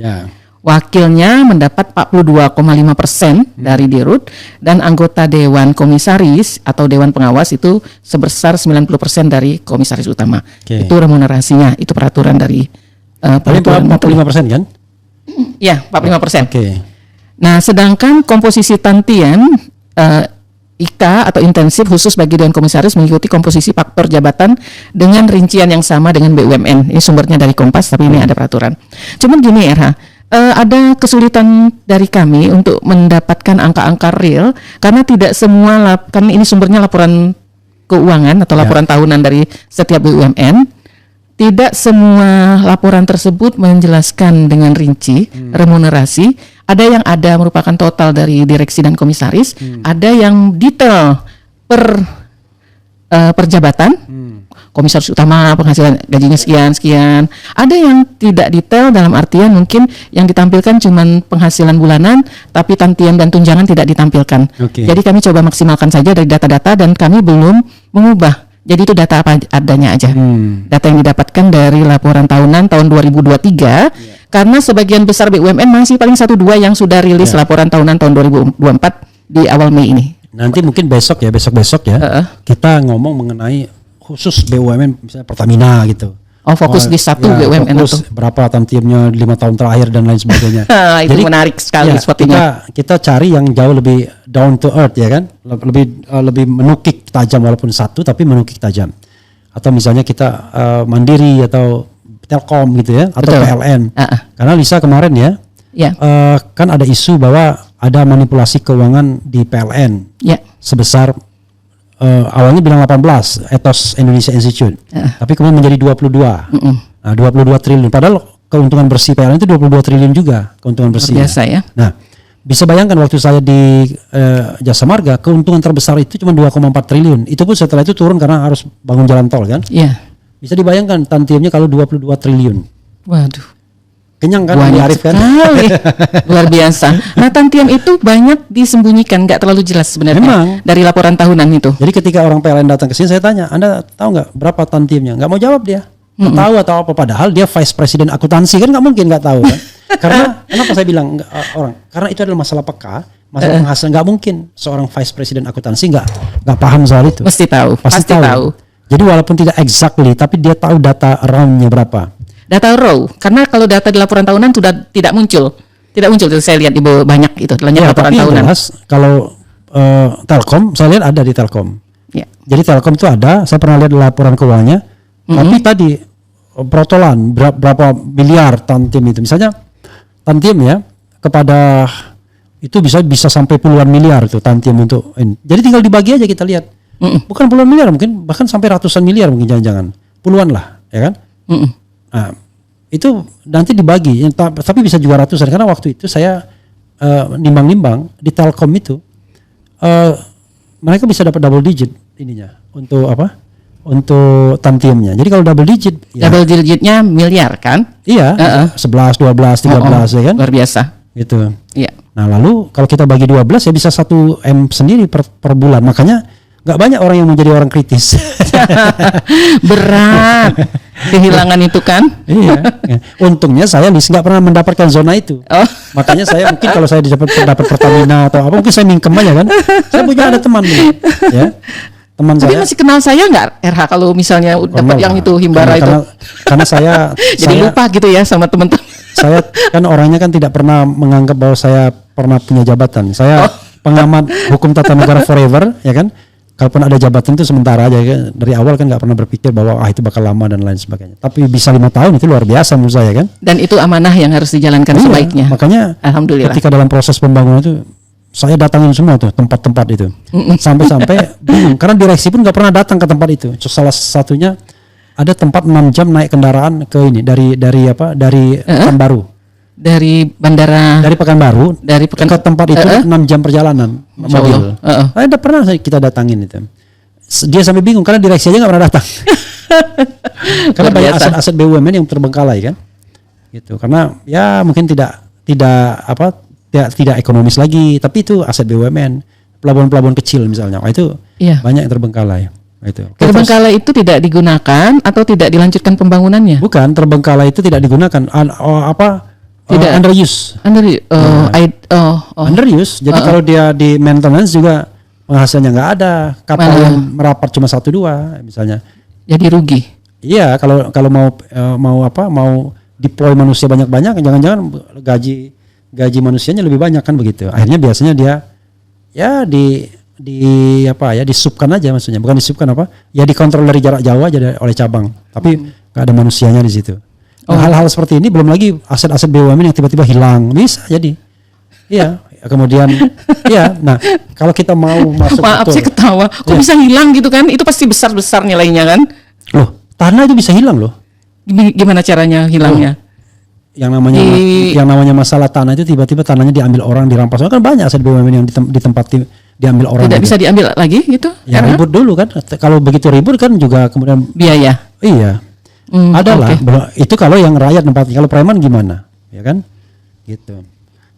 Wakilnya mendapat 42,5% dari dirut, dan anggota dewan komisaris atau dewan pengawas itu sebesar 90% dari komisaris utama. Itu remunerasinya, itu peraturan dari
45% kan?
Ya, 45%. Nah, sedangkan komposisi tantian IK atau intensif khusus bagi dewan komisaris mengikuti komposisi faktor jabatan dengan rincian yang sama dengan BUMN. Ini sumbernya dari Kompas, tapi ini ada peraturan. Cuman gini RH, ada kesulitan dari kami untuk mendapatkan angka-angka real karena tidak semua kan ini sumbernya laporan keuangan atau laporan tahunan dari setiap BUMN. Tidak semua laporan tersebut menjelaskan dengan rinci remunerasi. Ada yang merupakan total dari direksi dan komisaris, ada yang detail per jabatan. Komisaris utama penghasilan gajinya sekian. Ada yang tidak detail dalam artian mungkin yang ditampilkan cuma penghasilan bulanan, tapi tantian dan tunjangan tidak ditampilkan. Jadi kami coba maksimalkan saja dari data-data dan kami belum mengubah. Jadi itu data apa adanya aja. Data yang didapatkan dari laporan tahunan tahun 2023 karena sebagian besar BUMN masih paling 1-2 yang sudah rilis laporan tahunan tahun 2024 di awal Mei ini.
Nanti mungkin besok ya kita ngomong mengenai khusus BUMN misalnya Pertamina gitu.
Fokus di satu BUMN
fokus itu. Berapa tantiemnya 5 tahun terakhir dan lain sebagainya.
Itu jadi, menarik sekali sepertinya.
Kita cari yang jauh lebih down to earth ya kan, lebih menukik tajam walaupun satu tapi menukik tajam. Atau misalnya kita Mandiri atau Telkom gitu ya, atau PLN. Karena Lisa kemarin kan ada isu bahwa ada manipulasi keuangan di PLN sebesar awalnya bilang 18 Ethos Indonesia Institute, tapi kemudian menjadi 22. Nah, 22 triliun. Padahal keuntungan bersih PLN itu 22 triliun juga keuntungan bersih.
Biasa ya.
Nah, bisa bayangkan waktu saya di Jasa Marga, keuntungan terbesar itu cuma 2,4 triliun. Itu pun setelah itu turun karena harus bangun jalan tol kan? Bisa dibayangkan tantiemnya kalau 22 triliun.
Waduh.
Kenyang kan?
Banyak sekali. Luar biasa. Nah, tantiem itu banyak disembunyikan, nggak terlalu jelas sebenarnya.
Memang.
Dari laporan tahunan itu.
Jadi ketika orang PLN datang ke sini, saya tanya, Anda tahu nggak berapa tantiemnya? Nggak mau jawab dia. Nggak tahu atau apa. Padahal dia vice president akuntansi, kan nggak mungkin nggak tahu kan? Karena kenapa saya bilang karena itu adalah masalah peka, masalah penghasilan. Nggak mungkin seorang vice president akuntansi nggak paham soal itu.
Pasti tahu. Pasti tahu.
Jadi walaupun tidak exactly, tapi dia tahu data roundnya berapa.
Data raw, karena kalau data di laporan tahunan sudah tidak muncul saya lihat di banyak itu laporan tahunan.
Jelas, kalau Telkom, saya lihat ada di Telkom.
Ya.
Jadi Telkom itu ada, saya pernah lihat laporan keuangannya. Tapi tadi protolan berapa miliar Tantium itu. Misalnya Tantium ya kepada itu bisa sampai puluhan miliar itu Tantium untuk ini. Jadi tinggal dibagi aja kita lihat. Bukan puluhan miliar, mungkin bahkan sampai ratusan miliar mungkin jangan-jangan. Puluhan lah, ya kan? Nah, itu nanti dibagi, tapi bisa juga ratusan karena waktu itu saya nimbang-nimbang di Telkom itu mereka bisa dapat double digit ininya untuk apa? Untuk Tantiumnya. Jadi kalau double digit,
double digitnya miliar kan?
Iya, 11, 12, 13 ya kan?
Luar biasa.
Gitu.
Iya.
Nah lalu kalau kita bagi 12 ya bisa 1 M sendiri per bulan. Makanya nggak banyak orang yang menjadi orang kritis.
Berat kehilangan itu kan.
Iya. Untungnya saya nggak pernah mendapatkan zona itu. Makanya saya mungkin kalau saya dapat Pertamina atau apa mungkin saya mingkem aja kan. Saya punya ada teman nih, ya. Teman
tapi
saya.
Masih kenal saya nggak RH kalau misalnya dapat yang itu Himbara itu.
Karena saya
jadi lupa gitu ya sama teman-teman.
Saya kan orangnya kan tidak pernah menganggap bahwa saya pernah punya jabatan. Saya pengamat hukum tata negara forever, ya kan. Kalaupun ada jabatan itu sementara aja kan. Dari awal kan nggak pernah berpikir bahwa itu bakal lama dan lain sebagainya. Tapi bisa 5 tahun itu luar biasa menurut saya kan.
Dan itu amanah yang harus dijalankan sebaiknya.
Makanya alhamdulillah. Ketika dalam proses pembangunan itu saya datangin semua tuh tempat-tempat itu. Sampai-sampai bingung karena direksi pun nggak pernah datang ke tempat itu. Salah satunya ada tempat 6 jam naik kendaraan ke ini dari Pekanbaru. Dari bandara dari Pekanbaru ke tempat itu 6 jam perjalanan mobil. Ada pernah kita datangin itu. Dia sampai bingung karena direksi aja nggak pernah datang. Karena banyak aset-aset BUMN yang terbengkalai kan. Gitu. Karena ya mungkin tidak ekonomis lagi, tapi itu aset BUMN, pelabuhan-pelabuhan kecil misalnya. Itu banyak yang terbengkalai. Itu.
Terbengkalai itu tidak digunakan atau tidak dilanjutkan pembangunannya? Bukan,
terbengkalai itu tidak digunakan. Tidak underuse. Underuse. Jadi kalau dia di maintenance juga penghasilannya nggak ada. Kapal yang merapat cuma 1-2 misalnya.
Jadi rugi.
Iya, kalau mau deploy manusia banyak-banyak, jangan-jangan gaji manusianya lebih banyak kan begitu. Akhirnya biasanya dia ya disubkan aja maksudnya. Bukan disubkan ya dikontrol dari jarak jauh aja oleh cabang. Tapi nggak ada manusianya di situ. Hal-hal seperti ini belum lagi aset-aset BUMN yang tiba-tiba hilang bisa jadi. Iya, kemudian nah kalau kita mau masuk
maaf sih ketawa. Kok bisa hilang gitu kan? Itu pasti besar-besar nilainya kan?
Loh, tanah itu bisa hilang loh.
Gimana caranya hilangnya?
Yang namanya masalah tanah itu tiba-tiba tanahnya diambil orang, dirampas. Kan banyak aset BUMN yang ditempati diambil orang.
Tidak bisa diambil lagi gitu?
Ya ribut dulu kan. Kalau begitu ribut kan juga kemudian
biaya.
Iya. Adalah itu kalau yang rakyat tempatnya. Kalau preman gimana, ya kan? Gitu.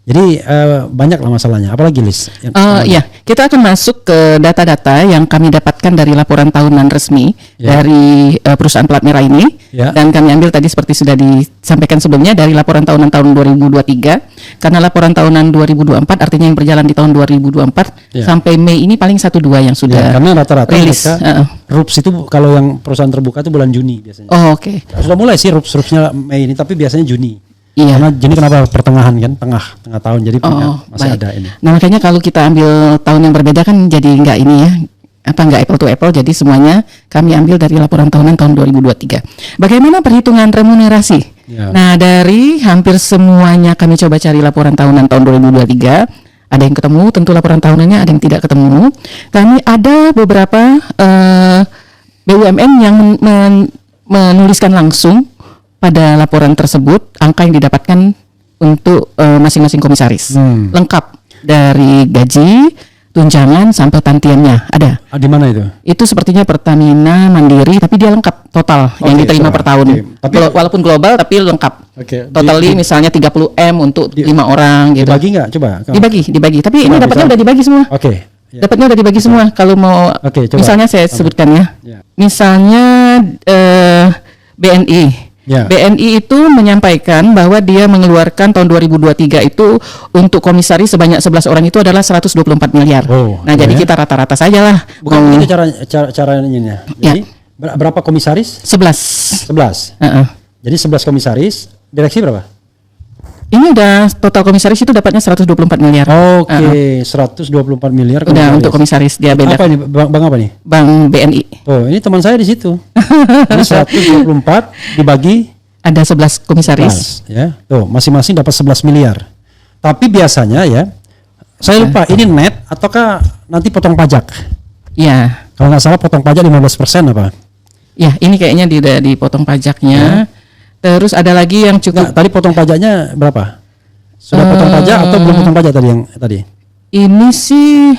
Jadi banyak lah masalahnya. Apalagi Lis?
Ya, kita akan masuk ke data-data yang kami dapatkan dari laporan tahunan resmi dari perusahaan plat merah ini. Dan kami ambil tadi seperti sudah disampaikan sebelumnya dari laporan tahunan tahun 2023. Karena laporan tahunan 2024 artinya yang berjalan di tahun 2024 sampai Mei ini paling 1-2 yang sudah
karena rata-rata rilis. RUPS itu kalau yang perusahaan terbuka itu bulan Juni biasanya.
Oke.
Sudah mulai sih RUPS-nya Mei ini, tapi biasanya Juni.
Iya.
Karena Juni kenapa pertengahan kan, tengah tahun, jadi masih baik. Ada ini.
Nah makanya kalau kita ambil tahun yang berbeda kan jadi nggak ini ya, nggak apple to apple. Jadi semuanya kami ambil dari laporan tahunan tahun 2023. Bagaimana perhitungan remunerasi? Nah dari hampir semuanya kami coba cari laporan tahunan tahun 2023. Ada yang ketemu, tentu laporan tahunannya, ada yang tidak ketemu. Kami ada beberapa BUMN yang menuliskan langsung pada laporan tersebut angka yang didapatkan untuk masing-masing komisaris. Lengkap dari gaji, tunjangan sampai tantiemnya ada.
Di mana itu?
Itu sepertinya Pertamina, Mandiri, tapi dia lengkap total yang diterima per tahun. Tapi walaupun global tapi lengkap. Totally misalnya 30 M untuk 5 orang gitu.
Dibagi nggak? Coba.
Dibagi. Tapi ini dapatnya udah dibagi semua. Dapatnya udah dibagi semua. Kalau mau misalnya saya sebutkan ya. Misalnya BNI. BNI itu menyampaikan bahwa dia mengeluarkan tahun 2023 itu untuk komisaris sebanyak 11 orang itu adalah 124 miliar. Jadi kita rata-rata saja lah.
Bukan itu caranya. Jadi berapa komisaris?
11.
Jadi 11 komisaris, direksi berapa?
Ini udah total komisaris itu dapatnya 124 miliar.
Oke, 124 miliar.
Udah untuk komisaris dia beda.
Apa ini? Bank apa nih?
Bank BNI.
Oh, ini teman saya di situ. Ini 124 dibagi
ada 11 komisaris.
Ya. Tuh, masing-masing dapat 11 miliar. Tapi biasanya ya, saya lupa ini net ataukah nanti potong pajak?
Ya.
Kalau nggak salah potong pajak 15% apa?
Ya, ini kayaknya udah dipotong pajaknya. Terus ada lagi yang cukup.
Tadi potong pajaknya berapa? Sudah potong pajak atau belum potong pajak tadi yang tadi?
Ini sih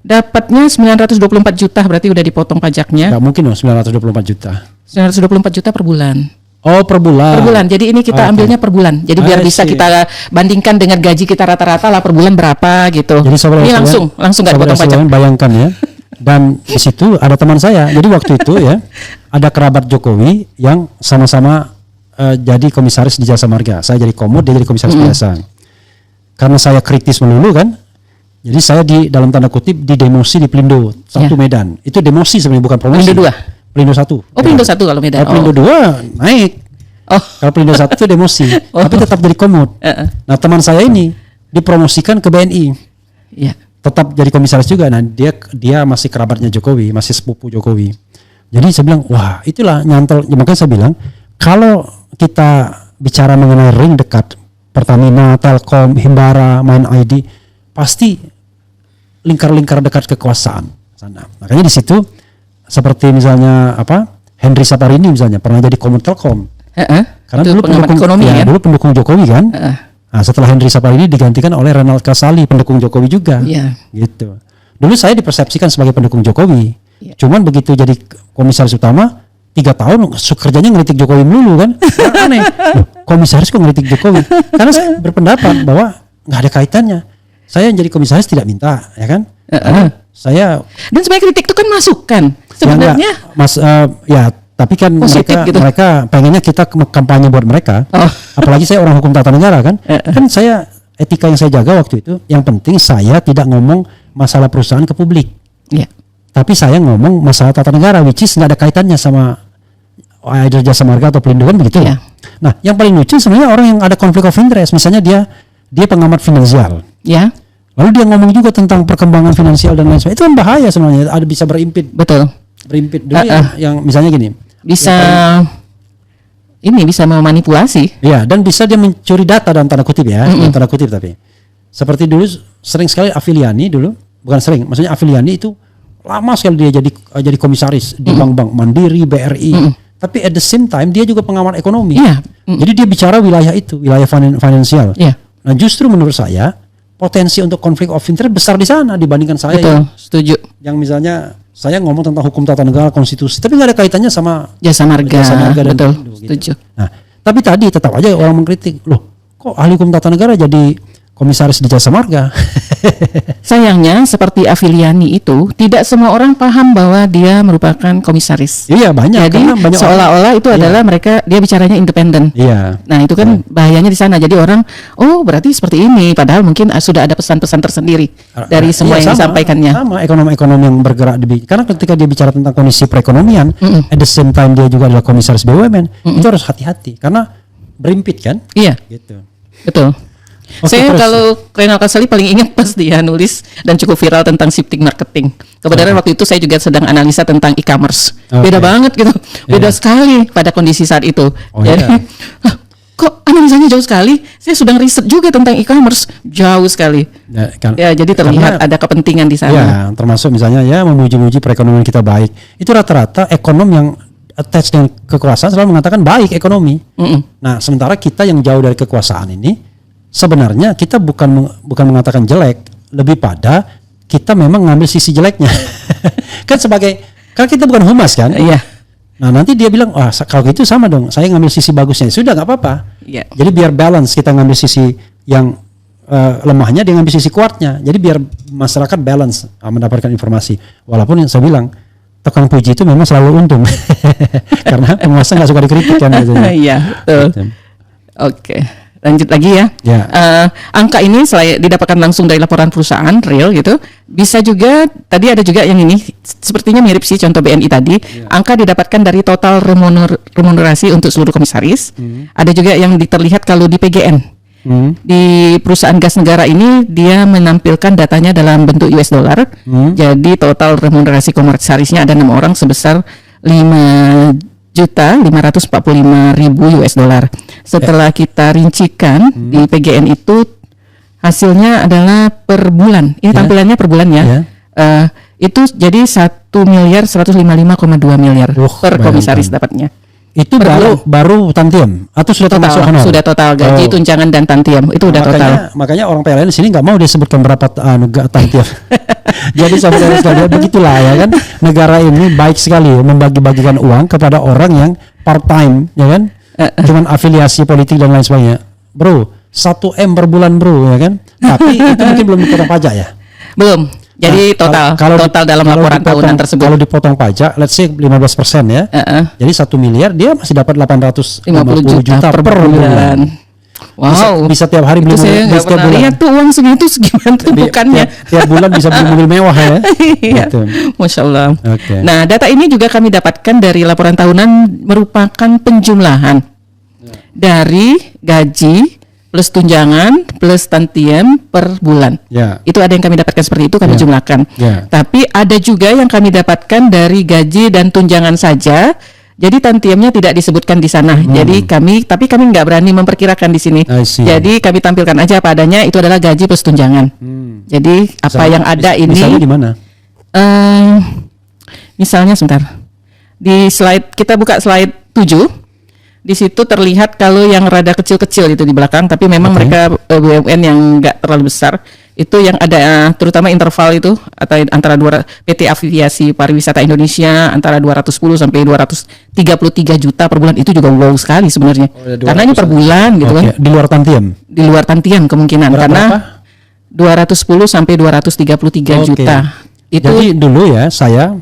dapatnya 924 juta, berarti udah dipotong pajaknya.
Nggak mungkin dong 924 juta.
924 juta per bulan.
Oh, per bulan.
Per bulan. Jadi ini kita ambilnya per bulan. Jadi biar bisa kita bandingkan dengan gaji kita rata-rata lah per bulan berapa gitu.
Jadi
ini langsung nggak dipotong pajak.
Bayangkan ya. Dan di situ ada teman saya. Jadi waktu itu ya ada kerabat Jokowi yang sama-sama jadi komisaris di Jasa Marga. Saya jadi komod, dia jadi komisaris biasa. Karena saya kritis melulu kan, jadi saya di dalam tanda kutip di demosi di Pelindo 1 Medan. Itu demosi sebenarnya, bukan promosi.
Pelindo 2.
Pelindo 1.
Oh, Pelindo 1 kalau Medan.
Kalau Pelindo 2 naik. Kalau Pelindo 1 itu demosi, tapi tetap jadi komod. Nah, teman saya ini dipromosikan ke BNI.
Iya.
Tetap jadi komisaris juga. Nah, dia masih kerabatnya Jokowi, masih sepupu Jokowi. Jadi saya bilang, wah, itulah nyantol. Ya, makanya saya bilang, kalau kita bicara mengenai ring dekat Pertamina, Telkom, Himbara, Main ID, pasti lingkar-lingkar dekat kekuasaan sana. Makanya di situ seperti misalnya Henry Saparini misalnya pernah jadi Komod Telkom. Karena dulu pendukung ekonomi, dulu pendukung Jokowi kan. Nah, setelah Henry Saparini digantikan oleh Renald Kasali, pendukung Jokowi juga. Gitu. Dulu saya dipersepsikan sebagai pendukung Jokowi. Cuman begitu jadi komisaris utama 3 tahun kerjanya ngeritik Jokowi melulu kan. Aneh. Komisaris kok ngeritik Jokowi? Karena saya berpendapat bahwa nggak ada kaitannya. Saya yang jadi komisaris tidak minta, ya kan? Saya
dan sebenarnya kritik itu kan masukan sebenarnya.
Ya, tapi kan mereka pengennya kita kampanye buat mereka. Apalagi saya orang hukum tata negara kan. Kan saya etika yang saya jaga waktu itu, yang penting saya tidak ngomong masalah perusahaan ke publik. Tapi saya ngomong masalah tata negara, which is nggak ada kaitannya sama either Jasa Marga atau Pelindo kan begitu. Nah, yang paling lucu sebenarnya orang yang ada konflik of interest, misalnya dia pengamat finansial. Lalu dia ngomong juga tentang perkembangan finansial dan lain sebagainya. Itu kan bahaya sebenarnya, ada bisa berimpit.
Betul.
Berimpit dulu yang misalnya gini.
Bisa bisa memanipulasi.
Iya, dan bisa dia mencuri data dalam tanda kutip ya, dalam tanda kutip tapi. Seperti dulu sering sekali Afiliani dulu, bukan sering, maksudnya Afiliani itu lama sekali dia jadi komisaris di bank-bank Mandiri, BRI. Tapi at the same time dia juga pengamat ekonomi. Jadi dia bicara wilayah itu, wilayah finansial. Nah, justru menurut saya potensi untuk konflik of interest besar di sana dibandingkan saya.
Betul, setuju.
Yang misalnya saya ngomong tentang hukum tata negara, konstitusi, tapi nggak ada kaitannya sama
Jasa Marga dan
betul,
setuju.
Gitu. Nah, tapi tadi tetap aja orang mengkritik, loh, kok ahli hukum tata negara jadi komisaris di Jasa Marga?
Sayangnya seperti Afiliani itu tidak semua orang paham bahwa dia merupakan komisaris.
Iya, banyak.
Jadi banyak seolah-olah itu adalah mereka dia bicaranya independen. Nah, itu kan bahayanya di sana. Jadi orang, oh berarti seperti ini. Padahal mungkin sudah ada pesan-pesan tersendiri dari semua yang disampaikannya.
Sama ekonomi-ekonomi yang bergerak karena ketika dia bicara tentang kondisi perekonomian, at the same time dia juga adalah komisaris BUMN, itu harus hati-hati karena berimpit kan?
Iya.
Gitu.
Betul. Saya kalau Renald Kasali paling ingat pas dia nulis dan cukup viral tentang shifting marketing. Kebetulan waktu itu saya juga sedang analisa tentang e-commerce. Beda banget gitu. Beda sekali pada kondisi saat itu. Jadi kok analisanya jauh sekali? Saya sudah riset juga tentang e-commerce, jauh sekali. Jadi terlihat ada kepentingan di sana.
Ya, termasuk misalnya memuji-muji perekonomian kita baik. Itu rata-rata ekonom yang attach dengan kekuasaan selalu mengatakan baik ekonomi. Nah, sementara kita yang jauh dari kekuasaan ini sebenarnya kita bukan mengatakan jelek, lebih pada kita memang ngambil sisi jeleknya. Kan kita bukan humas kan?
Iya.
Nah, nanti dia bilang, kalau gitu sama dong, saya ngambil sisi bagusnya. Sudah nggak apa-apa. Jadi biar balance, kita ngambil sisi yang lemahnya, dia ngambil sisi kuatnya. Jadi biar masyarakat balance mendapatkan informasi. Walaupun yang saya bilang, tukang puji itu memang selalu untung. Karena penguasa nggak suka dikritik kan.
Iya, betul. Oke. Lanjut lagi ya. Angka ini selain didapatkan langsung dari laporan perusahaan real gitu, bisa juga tadi ada juga yang ini sepertinya mirip sih contoh BNI tadi. Angka didapatkan dari total remunerasi untuk seluruh komisaris. Ada juga yang terlihat kalau di PGN. Di perusahaan gas negara ini dia menampilkan datanya dalam bentuk US dollar. Jadi total remunerasi komisarisnya ada 6 orang sebesar 5.545.000 US dollar. Setelah kita rincikan di PGN itu hasilnya adalah per bulan. Ini tampilannya per bulan ya. Itu jadi 1.155,2 miliar per komisaris dapatnya.
Itu baru tantiem atau sudah termasuk honor?
Sudah total gaji, tunjangan dan tantiem itu udah total.
Makanya orang PLN di sini nggak mau disebutkan berapa tantiem. Jadi saudara sekalian begitulah ya kan, negara ini baik sekali membagi-bagikan uang kepada orang yang part time ya kan, cuman afiliasi politik dan lain sebagainya. Bro, 1 M per bulan bro ya kan, tapi itu mungkin belum dipotong pajak ya?
Belum. Jadi total dalam laporan tahunan tersebut.
Kalau dipotong pajak, let's say 15% ya. Jadi 1 miliar dia masih dapat 850 juta per bulan.
Wow.
Bisa tiap hari beli mobil.
Saya pernah lihat tuh uang segitu segimana tuh bukannya.
Tiap bulan bisa beli mobil mewah ya.
Gitu. Masya Allah. Nah, data ini juga kami dapatkan dari laporan tahunan merupakan penjumlahan dari gaji plus tunjangan plus tantiem per bulan. Itu ada yang kami dapatkan seperti itu, kami jumlahkan. Tapi ada juga yang kami dapatkan dari gaji dan tunjangan saja. Jadi tantiemnya tidak disebutkan di sana. Jadi kami nggak berani memperkirakan di sini. Jadi kami tampilkan aja apa adanya, itu adalah gaji plus tunjangan. Jadi apa yang ada ini?
Misalnya di mana?
Misalnya sebentar. Di slide, kita buka slide 7. Di situ terlihat kalau yang rada kecil-kecil itu di belakang, tapi memang mereka BUMN yang nggak terlalu besar. Itu yang ada terutama interval itu atau antara PT Aviasi Pariwisata Indonesia antara 210 sampai 233 juta per bulan, itu juga wow sekali sebenarnya. Karena ini per bulan gitu kan.
Di luar tantiem. Di
luar tantiem kemungkinan karena 210 sampai 233 juta. Itu
jadi dulu ya saya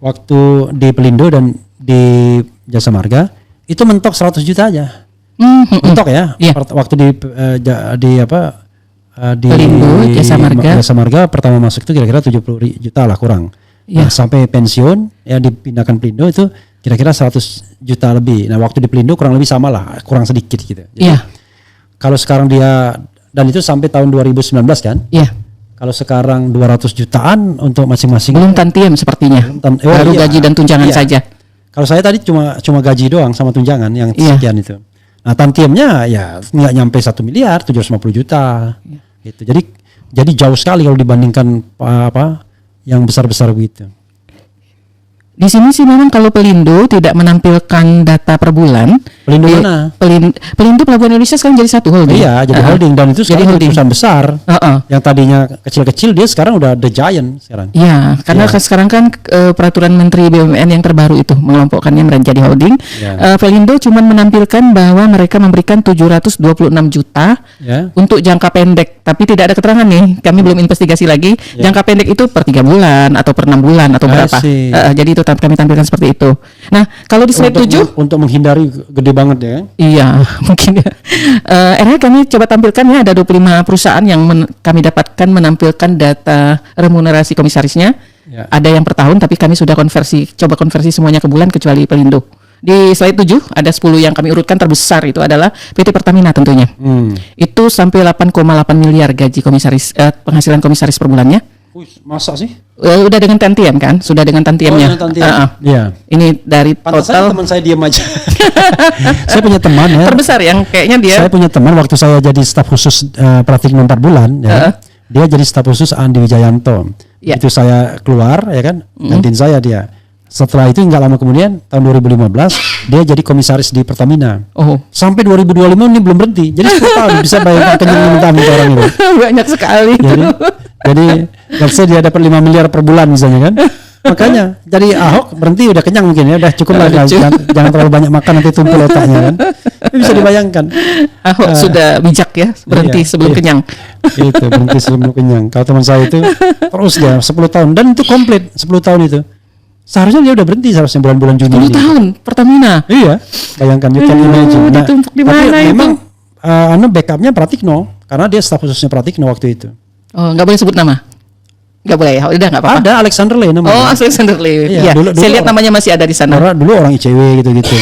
waktu di Pelindo dan di Jasa Marga itu mentok 100 juta aja. Mentok ya. Waktu di Pelindo, Jasa Marga pertama masuk itu kira-kira 70 juta lah kurang. Nah, sampai pensiun ya dipindahkan Pelindo itu kira-kira 100 juta lebih. Nah, waktu di Pelindo kurang lebih sama lah, kurang sedikit gitu. Jadi, kalau sekarang dia, dan itu sampai tahun 2019 kan? Kalau sekarang 200 jutaan untuk masing-masing.
Belum tantiem sepertinya. Baru gaji dan tunjangan saja.
Kalau saya tadi cuma gaji doang sama tunjangan yang sekian itu. Nah, tantiemnya ya nggak nyampe 1 miliar, 750 juta. Gitu. Jadi jauh sekali kalau dibandingkan yang besar-besar begitu. Di sini sih memang kalau Pelindo tidak menampilkan data per bulan. Pelindo mana? Pelindo Pelabuhan Indonesia sekarang jadi satu holding. Iya, jadi holding, dan itu sekarang jadi perusahaan besar. Yang tadinya kecil-kecil dia sekarang udah the giant sekarang. Iya, karena sekarang kan peraturan Menteri BUMN yang terbaru itu mengelompokkannya menjadi holding. Pelindo cuma menampilkan bahwa mereka memberikan 726 juta untuk jangka pendek, tapi tidak ada keterangan nih. Kami belum investigasi lagi. Jangka pendek itu per 3 bulan atau per 6 bulan atau berapa. Jadi itu kami tampilkan seperti itu. Nah, kalau di slide 7 untuk menghindari gede banget ya. Iya, mungkin ya. Kami coba tampilkan ya, ada 25 perusahaan yang kami dapatkan menampilkan data remunerasi komisarisnya. Ada yang per tahun, tapi kami sudah coba konversi semuanya ke bulan kecuali Pelindo. Di slide 7 ada 10 yang kami urutkan, terbesar itu adalah PT Pertamina tentunya. Itu sampai 8,8 miliar gaji komisaris, penghasilan komisaris per bulannya. Masa sih? Udah dengan tantiem kan? Sudah dengan tantiemnya. Iya. Ini dari total. Teman saya diam aja. Saya punya teman ya. Terbesar yang kayaknya dia. Saya punya teman waktu saya jadi staf khusus Pratikno 4 bulan ya. Dia jadi staf khusus Andi Wijayanto. Itu saya keluar ya kan, gantiin saya dia. Setelah itu nggak lama kemudian tahun 2015 dia jadi komisaris di Pertamina. Sampai 2025 ini belum berhenti. Jadi 10 tahun bisa bayar kenyang orang itu. Banyak sekali. Jadi dia dapat 5 miliar per bulan misalnya kan. Makanya jadi Ahok berhenti udah kenyang mungkin ya, udah cukup lah, jangan terlalu banyak makan nanti tumpul otaknya kan. Bisa dibayangkan. Ahok sudah bijak ya, berhenti sebelum kenyang. Itu berhenti sebelum kenyang. Kalau teman saya itu terus dia 10 tahun dan itu komplit 10 tahun itu. Seharusnya dia udah berhenti seharusnya bulan-bulan Juni. 10 tahun Pertamina. Iya, bayangkan you can imagine. Nah, tapi memang backupnya Pratikno karena dia staf khususnya Pratikno waktu itu. Nggak boleh sebut nama. Nggak boleh ya, udah nggak apa-apa. Ada Alexander Lee namanya. Alexander Lee. Iya. Dulu saya lihat namanya masih ada di sana. Dulu orang ICW gitu-gitu.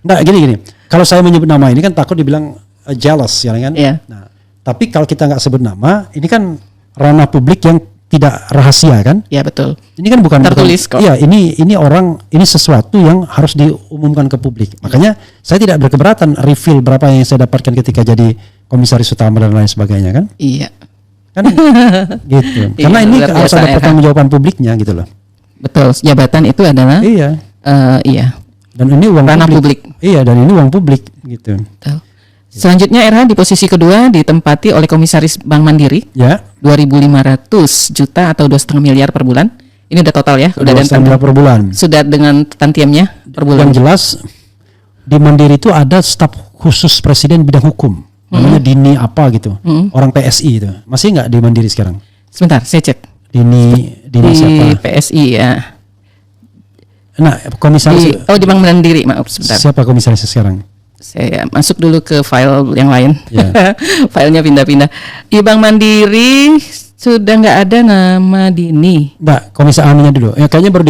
Nah, gini. Kalau saya menyebut nama ini kan takut dibilang jealous ya kan.
Yeah.
Nah, tapi kalau kita nggak sebut nama, ini kan ranah publik yang tidak rahasia kan?
Ya betul.
Ini kan bukan
tertulis kok.
Iya, ini sesuatu yang harus diumumkan ke publik. Makanya saya tidak berkeberatan reveal berapa yang saya dapatkan ketika jadi komisaris utama dan lain sebagainya kan?
Iya.
Kan gitu. Karena ini harus ada pertanggungjawaban publiknya gitu loh.
Betul. Jabatan itu adalah
iya.
Iya.
Dan ini uang
ranah publik.
Iya, dan ini uang publik gitu.
Betul. Selanjutnya RH di posisi kedua ditempati oleh Komisaris Bank Mandiri.
Ya.
2.500 juta atau 2,5 miliar per bulan. Ini udah total ya,
sudah dengan per bulan.
Sudah dengan tantiemnya per bulan.
Yang jelas di Mandiri itu ada staf khusus presiden bidang hukum. Namanya Dini apa gitu. Orang PSI itu. Masih nggak di Mandiri sekarang?
Sebentar, saya cek.
Dini
di
siapa?
PSI ya.
Nah, komisaris
di Bank Mandiri, maaf sebentar.
Siapa komisarisnya sekarang?
Saya masuk dulu ke file yang lain.
Yeah.
Filenya pindah-pindah. Di Bank Mandiri sudah nggak ada nama Dini.
Mbak, komisarisnya dulu. Ya, kayaknya baru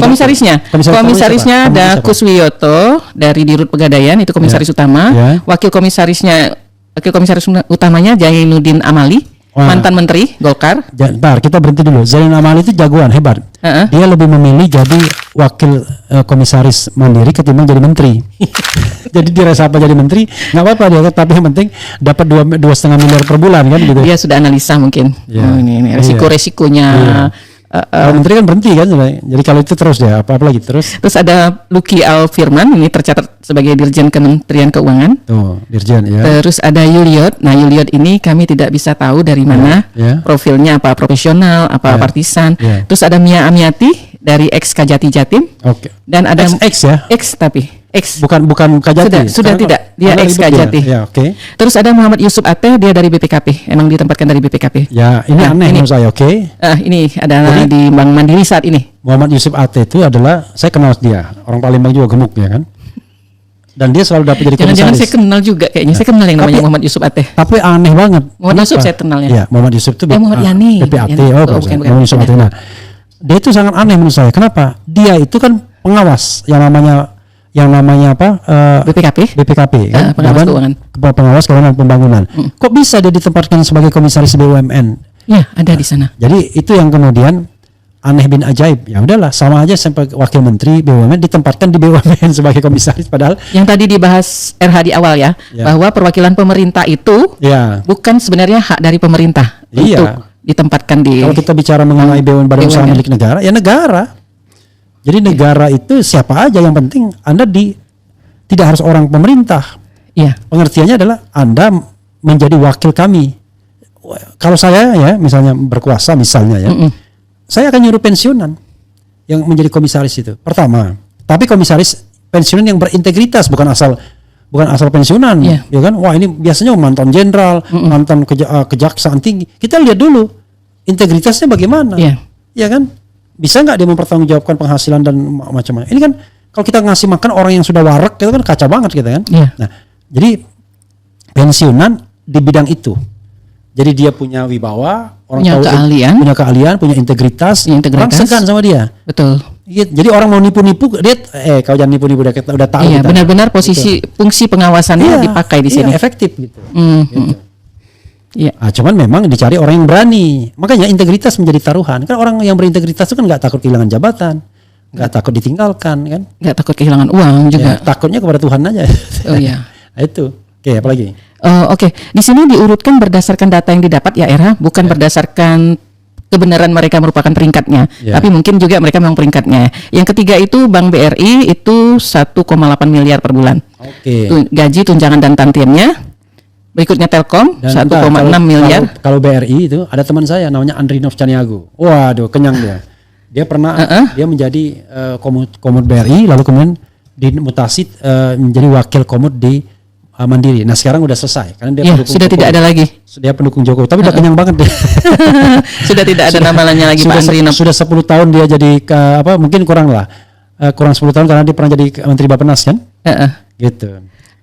Komisarisnya ada Kuswiyoto dari Dirut Pegadaian, itu komisaris utama.
Yeah.
Wakil komisaris utamanya Zainuddin Amali. Wah. Mantan Menteri Golkar.
Bentar, kita berhenti dulu. Zainuddin Amali itu jagoan, hebat. Dia lebih memilih jadi wakil komisaris Mandiri ketimbang jadi menteri. Jadi dia resapa jadi menteri, nggak apa-apa dia, tapi yang penting dapat 2,5 miliar per bulan kan gitu.
Dia sudah analisa mungkin.
Yeah.
Ini resiko-resikonya.
Yeah. Kalau menteri kan berhenti kan, jadi kalau itu terus deh, apa lagi terus.
Terus ada Luki Al Firman, ini tercatat sebagai Dirjen Kementerian Keuangan.
Tuh, Dirjen ya.
Terus ada Yuliot. Nah, Yuliot ini kami tidak bisa tahu dari mana profilnya, apa profesional, apa partisan. Terus ada Mia Amiati dari ex Kajati Jatim.
Oke.
Dan ada
ex ya?
Ex tapi ex.
Bukan Kajati.
Sudah tidak. Dia ex Kajati.
Ya, oke.
Terus ada Muhammad Yusuf Ate, dia dari BPKP. Emang ditempatkan dari BPKP.
Ya, ini aneh menurut saya, oke.
Ini adalah di Bank Mandiri saat ini.
Muhammad Yusuf Ate itu adalah, saya kenal dia, orang Palembang juga gemuk ya kan. Dan dia selalu dapat jadi komisaris.
Jangan-jangan saya kenal juga kayaknya. Saya kenal yang namanya Muhammad Yusuf Ate.
Tapi aneh banget.
Muhammad Yusuf saya kenalnya.
Iya, Muhammad Yusuf itu
Muhammad Yani.
BPAT. Bukan. Muhammad Yusuf Ate. Nah, dia itu sangat aneh menurut saya. Kenapa? Dia itu kan pengawas yang namanya apa? BPKP kan? Pengawas keuangan pembangunan. Kok bisa dia ditempatkan sebagai komisaris BUMN?
Ya, ada di sana.
Jadi itu yang kemudian aneh bin ajaib. Ya udahlah, sama aja sampai wakil menteri BUMN ditempatkan di BUMN sebagai komisaris, padahal
yang tadi dibahas RH di awal ya, bahwa perwakilan pemerintah itu bukan sebenarnya hak dari pemerintah untuk ditempatkan di.
Kalau kita bicara mengenai BUMN badan usaha milik negara, ya negara. Jadi negara itu siapa aja, yang penting Anda tidak harus orang pemerintah.
Iya.
Pengertiannya adalah Anda menjadi wakil kami. Kalau saya ya misalnya berkuasa misalnya ya, saya akan nyuruh pensiunan yang menjadi komisaris itu. Pertama, tapi komisaris pensiunan yang berintegritas, bukan asal pensiunan, ya kan? Wah, ini biasanya mantan jenderal, mantan kejaksaan tinggi. Kita lihat dulu integritasnya bagaimana, ya kan? Bisa nggak dia mempertanggungjawabkan penghasilan dan macam-macam. Ini kan kalau kita ngasih makan orang yang sudah warak, itu kan kacau banget gitu kan. Nah, jadi pensiunan di bidang itu. Jadi dia punya wibawa, punya keahlian, punya integritas. Orang segan sama dia.
Betul.
Jadi orang mau nipu-nipu, dia kau jangan nipu-nipu, udah tahu.
Iya, benar-benar posisi fungsi pengawasannya dipakai di sini.
Iya, efektif gitu.
Gitu. Iya.
Cuman memang dicari orang yang berani. Makanya integritas menjadi taruhan. Kan orang yang berintegritas itu kan nggak takut kehilangan jabatan, nggak takut ditinggalkan, kan?
Nggak takut kehilangan uang juga.
Takutnya kepada Tuhan aja.
Oh iya.
Nah, itu. Oke, apa lagi?
Oke. Di sini diurutkan berdasarkan data yang didapat ya, Era, bukan berdasarkan kebenaran mereka merupakan peringkatnya, tapi mungkin juga mereka memang peringkatnya. Yang ketiga itu Bank BRI itu 1,8 miliar per bulan.
Oke.
Gaji, tunjangan dan tantiemnya. Berikutnya Telkom 1,6 miliar.
Kalau BRI itu ada teman saya namanya Andrinov Caniago. Waduh, kenyang dia. Dia pernah dia menjadi komod BRI, lalu kemudian dimutasi menjadi wakil komod di Mandiri. Nah, sekarang udah selesai karena dia pendukung
sudah Jokowi. Tidak ada lagi.
Dia pendukung Jokowi, tapi udah kenyang banget dia.
Sudah tidak ada namanya lagi Pak Andrinov.
Sudah 10 tahun dia jadi mungkin kurang 10 tahun karena dia pernah jadi Menteri Bappenas kan? Gitu.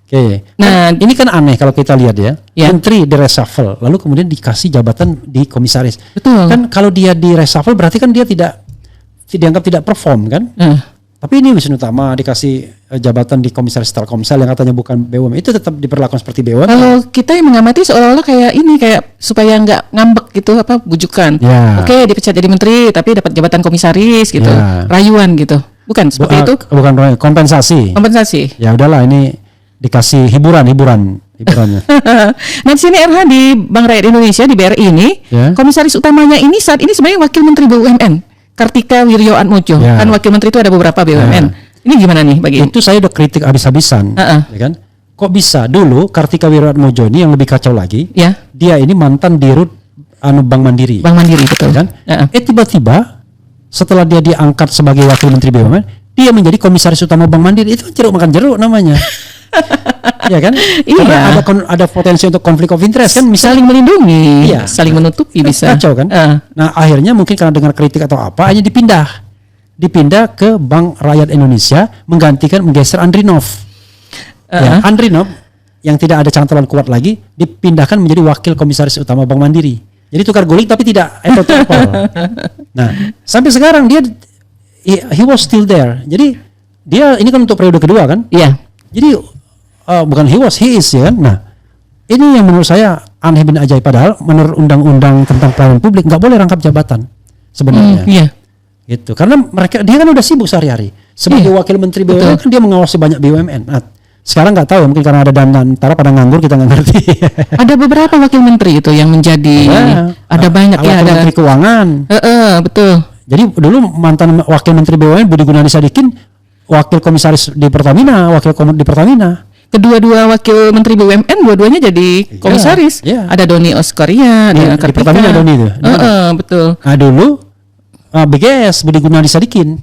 Oke. Nah, ini kan aneh kalau kita lihat ya. Menteri di reshuffle, lalu kemudian dikasih jabatan di komisaris.
Betul.
Kan kalau dia di reshuffle berarti kan dia dianggap tidak perform kan? Tapi ini Wisnu Tama dikasih jabatan di Komisaris Telkomsel yang katanya bukan BUMN, itu tetap diperlakukan seperti BUMN.
Kalau kita yang mengamati seolah-olah kayak supaya nggak ngambek gitu bujukan. Oke, dipecat jadi menteri tapi dapat jabatan komisaris gitu. Rayuan gitu. Bukan seperti itu?
Bukan kompensasi.
Kompensasi.
Ya udahlah, ini dikasih hiburannya.
Nah, di sini RH di Bank Rakyat Indonesia di BRI ini, komisaris utamanya ini saat ini sebenarnya Wakil Menteri BUMN. Kartika Wirjoatmojo, kan wakil menteri itu ada beberapa BUMN. Ini gimana nih bagi?
Itu saya udah kritik habis-habisan, ya kan? Kok bisa dulu Kartika Wirjoatmojo ini yang lebih kacau lagi? Dia ini mantan dirut Bank Mandiri.
Bank Mandiri, betul.
Ya kan? Tiba-tiba setelah dia diangkat sebagai wakil menteri BUMN, dia menjadi komisaris utama Bank Mandiri. Itu jeruk makan jeruk namanya. Ya kan? Karena ada potensi untuk konflik of interest kan,
saling melindungi, saling menutupi bisa.
Kacau kan? Nah, akhirnya mungkin karena dengar kritik atau apa, hanya dipindah ke Bank Rakyat Indonesia, menggeser Andrinov. Andrinov yang tidak ada cantolan kuat lagi dipindahkan menjadi wakil komisaris utama Bank Mandiri. Jadi tukar guling tapi tidak apple. Nah, sampai sekarang he was still there. Jadi dia ini kan untuk periode kedua kan?
Iya.
Jadi bukan he is ya kan. Nah, ini yang menurut saya aneh bin ajaib, padahal menurut undang-undang tentang pelayanan publik nggak boleh rangkap jabatan sebenarnya. Gitu. Karena dia kan udah sibuk sehari-hari sebagai wakil menteri BUMN, kan dia mengawasi banyak BUMN. Nah, sekarang nggak tahu, mungkin karena ada dana antara pada nganggur, kita nggak ngerti.
Ada beberapa wakil menteri itu yang menjadi ada banyak ada
menteri keuangan.
Betul.
Jadi dulu mantan wakil menteri BUMN Budi Gunadi Sadikin wakil komisaris di Pertamina, di Pertamina.
Kedua-dua wakil menteri BUMN dua-duanya jadi komisaris. Ada Doni Oskoria,
di Pertamina Doni itu.
Betul.
Nah, dulu BGS Budi Gunadi Sadikin.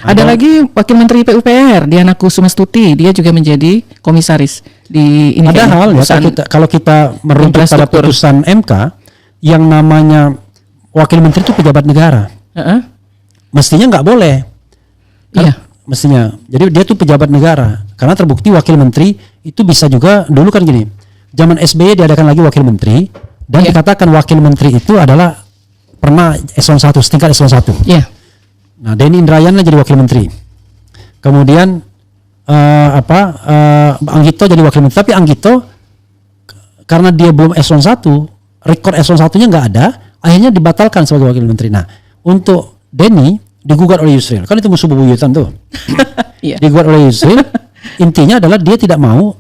Ada lagi wakil menteri PUPR Diana Kusumastuti, dia juga menjadi komisaris di ini.
Padahal kalau kita merujuk pada putusan MK, yang namanya wakil menteri itu pejabat negara. Mestinya nggak boleh. Mestinya. Jadi dia tuh pejabat negara. Karena terbukti wakil menteri itu bisa juga, dulu kan gini, zaman SBY diadakan lagi wakil menteri, dan dikatakan wakil menteri itu adalah pernah eselon 1, setingkat eselon 1. Nah, Denny Indrayana jadi wakil menteri. Kemudian Anggito jadi wakil menteri. Tapi Anggito karena dia belum eselon 1, rekor eselon 1-nya nggak ada, akhirnya dibatalkan sebagai wakil menteri. Nah, untuk Denny digugat oleh Yusril. Kan itu musuh bebuyutan tuh. Digugat oleh Yusril. Intinya adalah dia tidak mau,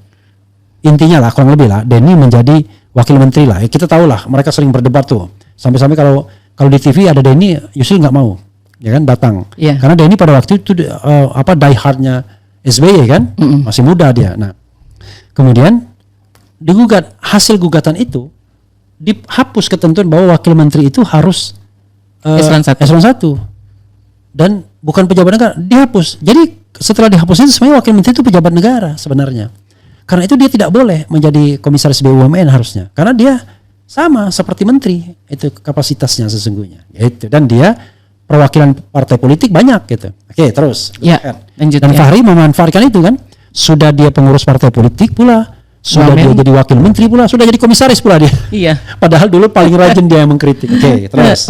intinya lah kurang lebih lah, Denny menjadi wakil menteri lah. Kita tahu lah, mereka sering berdebat tuh. Sampai-sampai kalau di TV ada Denny, Yusril nggak mau, ya kan, datang. Karena Denny pada waktu itu die hardnya SBY kan, masih muda dia. Nah, kemudian digugat, hasil gugatan itu dihapus ketentuan bahwa wakil menteri itu harus
eselon
1 dan bukan pejabat negara, dihapus. Jadi setelah dihapus itu sebenarnya wakil menteri itu pejabat negara sebenarnya. Karena itu dia tidak boleh menjadi komisaris BUMN harusnya. Karena dia sama seperti menteri, itu kapasitasnya sesungguhnya. Gitu. Dan dia perwakilan partai politik banyak gitu. Oke, terus.
Lanjut.
Dan Fahri memanfaatkan itu kan. Sudah dia pengurus partai politik pula. Sudah dia jadi wakil menteri pula, sudah jadi komisaris pula dia. Padahal dulu paling rajin dia yang mengkritik. Oke, terus.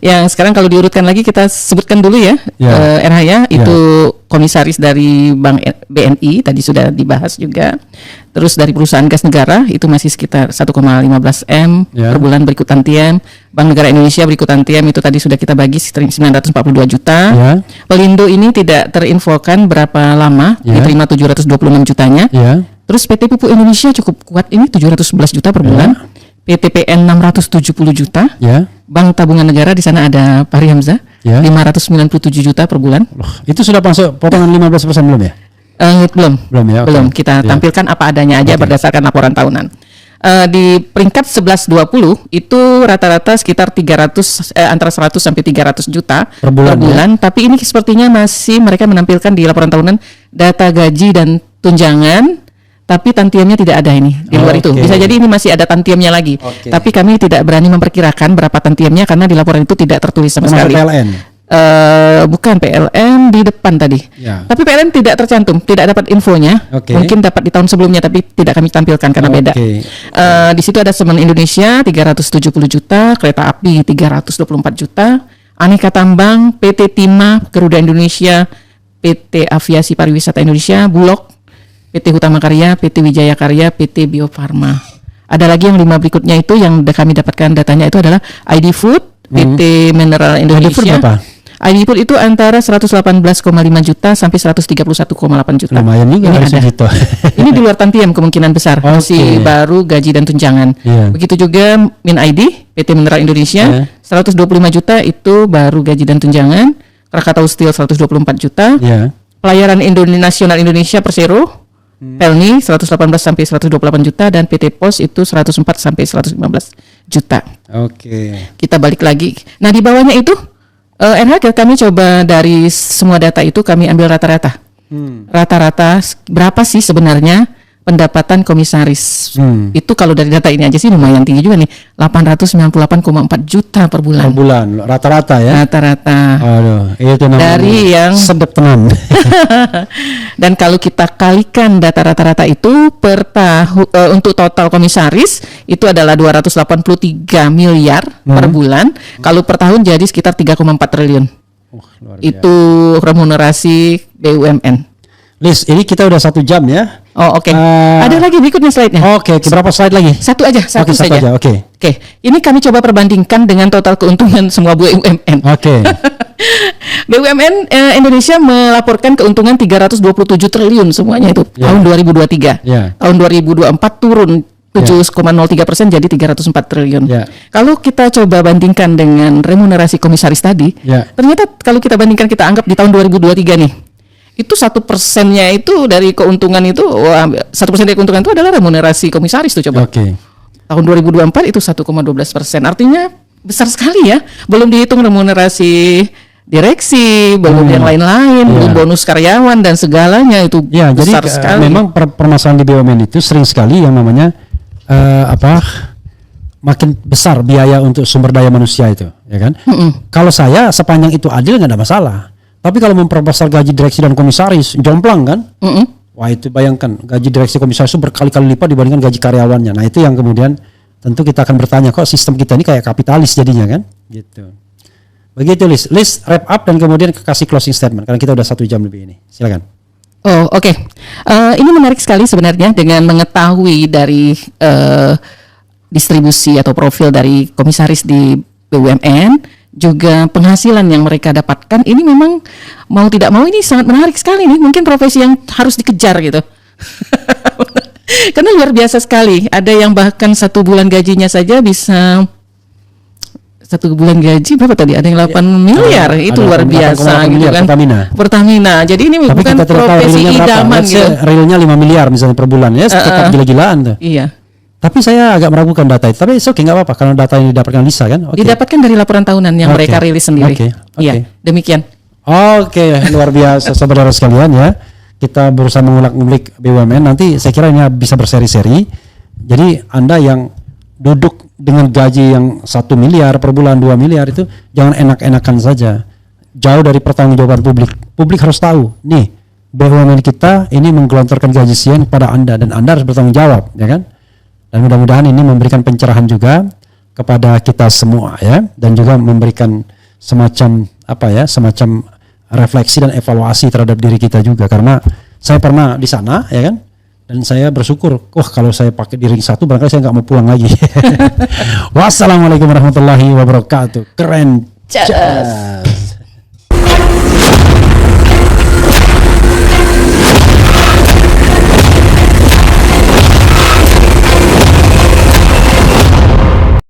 Yang sekarang kalau diurutkan lagi kita sebutkan dulu ya. RH ya, itu komisaris dari Bank BNI tadi sudah dibahas juga. Terus dari perusahaan gas negara itu masih sekitar 1,15 M per bulan berikut tantiem. Bank Negara Indonesia berikut tantiem itu tadi sudah kita bagi 942 juta. Pelindo ini tidak terinfokan berapa lama diterima 726 jutanya. Terus PT Pupuk Indonesia cukup kuat ini 711 juta per bulan. PT PN 670 juta. Bank Tabungan Negara di sana ada Fahri Hamzah 597 juta per bulan.
Itu sudah masuk potongan 15% belum ya?
Belum ya. Belum. Kita tampilkan apa adanya aja berdasarkan laporan tahunan. Di peringkat 11-20 itu rata-rata sekitar 300 antara 100 sampai 300 juta per bulan. Tapi ini sepertinya masih mereka menampilkan di laporan tahunan data gaji dan tunjangan. Tapi tantiemnya tidak ada ini di luar itu. Bisa jadi ini masih ada tantiemnya lagi. Tapi kami tidak berani memperkirakan berapa tantiemnya karena di laporan itu tidak tertulis sama sekali.
PLN.
Bukan PLN di depan tadi. Tapi PLN tidak tercantum, tidak dapat infonya. Mungkin dapat di tahun sebelumnya tapi tidak kami tampilkan karena beda. Di situ ada Semen Indonesia 370 juta, Kereta Api 324 juta, Aneka Tambang, PT Timah, Garuda Indonesia, PT Aviasi Pariwisata Indonesia, Bulog, PT Hutama Karya, PT Wijaya Karya, PT Bio Farma. Ada lagi yang 5 berikutnya itu yang kami dapatkan datanya itu adalah ID Food, PT Mineral Indonesia.
ID Food berapa?
ID Food itu antara 118,5 juta sampai 131,8 juta.
Lumayan juga
ini ada.
Gitu.
Ini di luar tantiam kemungkinan besar. Masih baru gaji dan tunjangan. Begitu juga Min ID, PT Mineral Indonesia, 125 juta itu baru gaji dan tunjangan. Krakatau Steel 124 juta. Pelayaran Nasional Indonesia Persero, Pelni 118 sampai 128 juta, dan PT Pos itu 104 sampai 115 juta. Kita balik lagi. Nah, di bawahnya itu NH kami coba dari semua data itu kami ambil rata-rata. Rata-rata berapa sih sebenarnya pendapatan komisaris? Itu kalau dari data ini aja sih lumayan tinggi juga nih, 898,4 juta per bulan. Per bulan,
rata-rata ya?
Rata-rata.
Aduh, itu namanya
dari yang
sedep tenan.
Dan kalau kita kalikan data rata-rata itu per tahun untuk total komisaris itu adalah 283 miliar per bulan. Kalau per tahun jadi sekitar 3,4 triliun. Itu remunerasi BUMN.
Liz, ini kita udah 1 jam ya.
Oh, oke. Ada lagi berikutnya slide-nya.
Oke, berapa slide lagi?
Satu aja, satu saja.
Oke.
Ini kami coba perbandingkan dengan total keuntungan semua BUMN. BUMN Indonesia melaporkan keuntungan 327 triliun semuanya itu tahun 2023. Tahun 2024 turun 7,03% jadi 304 triliun. Kalau kita coba bandingkan dengan remunerasi komisaris tadi, ternyata kalau kita bandingkan, kita anggap di tahun 2023 nih, itu 1%-nya itu dari keuntungan itu, 1% dari keuntungan itu adalah remunerasi komisaris tuh coba. Tahun 2024 itu 1,12%, artinya besar sekali ya. Belum dihitung remunerasi direksi, belum yang lain-lain, belum bonus karyawan dan segalanya itu besar
jadi,
sekali.
Memang permasalahan di BUMN itu sering sekali yang namanya makin besar biaya untuk sumber daya manusia itu, ya kan? Kalau saya sepanjang itu adil nggak ada masalah. Tapi kalau memperbesar gaji direksi dan komisaris, jomplang kan? Wah, itu bayangkan gaji direksi komisaris itu berkali-kali lipat dibandingkan gaji karyawannya. Nah, itu yang kemudian tentu kita akan bertanya, kok sistem kita ini kayak kapitalis jadinya kan? Gitu. Begitu Liz, wrap up dan kemudian kasih closing statement karena kita udah 1 jam lebih ini. Silakan.
Oh, oke. Ini menarik sekali sebenarnya dengan mengetahui dari distribusi atau profil dari komisaris di BUMN, juga penghasilan yang mereka dapatkan. Ini memang mau tidak mau ini sangat menarik sekali nih, mungkin profesi yang harus dikejar gitu. Karena luar biasa sekali. Ada yang bahkan 1 bulan gajinya saja bisa 1 bulan gaji berapa tadi? Ada yang 8 miliar. Itu luar biasa gitu kan. Pertamina. Jadi ini tapi bukan profesi idaman gitu.
Realnya 5 miliar misalnya per bulan ya, tetap gila-gilaan tuh.
Iya.
Tapi saya agak meragukan data itu. Tapi oke, nggak apa-apa karena data yang didapatkan Lisa kan.
Didapatkan dari laporan tahunan yang mereka rilis sendiri. Iya, demikian. Luar biasa saudara sekalian ya. Kita berusaha mengulik BUMN. Nanti saya kira ini bisa berseri-seri. Jadi Anda yang duduk dengan gaji yang 1 miliar per bulan, 2 miliar itu jangan enak-enakan saja. Jauh dari pertanggungjawaban publik. Publik harus tahu, nih BUMN kita ini menggelontorkan gaji sekian kepada Anda dan Anda harus bertanggung jawab, ya kan? Dan mudah-mudahan ini memberikan pencerahan juga kepada kita semua ya, dan juga memberikan semacam semacam refleksi dan evaluasi terhadap diri kita juga, karena saya pernah di sana ya kan, dan saya bersyukur kalau saya pakai di ring 1 barangkali saya nggak mau pulang lagi. Wassalamualaikum warahmatullahi wabarakatuh. Keren.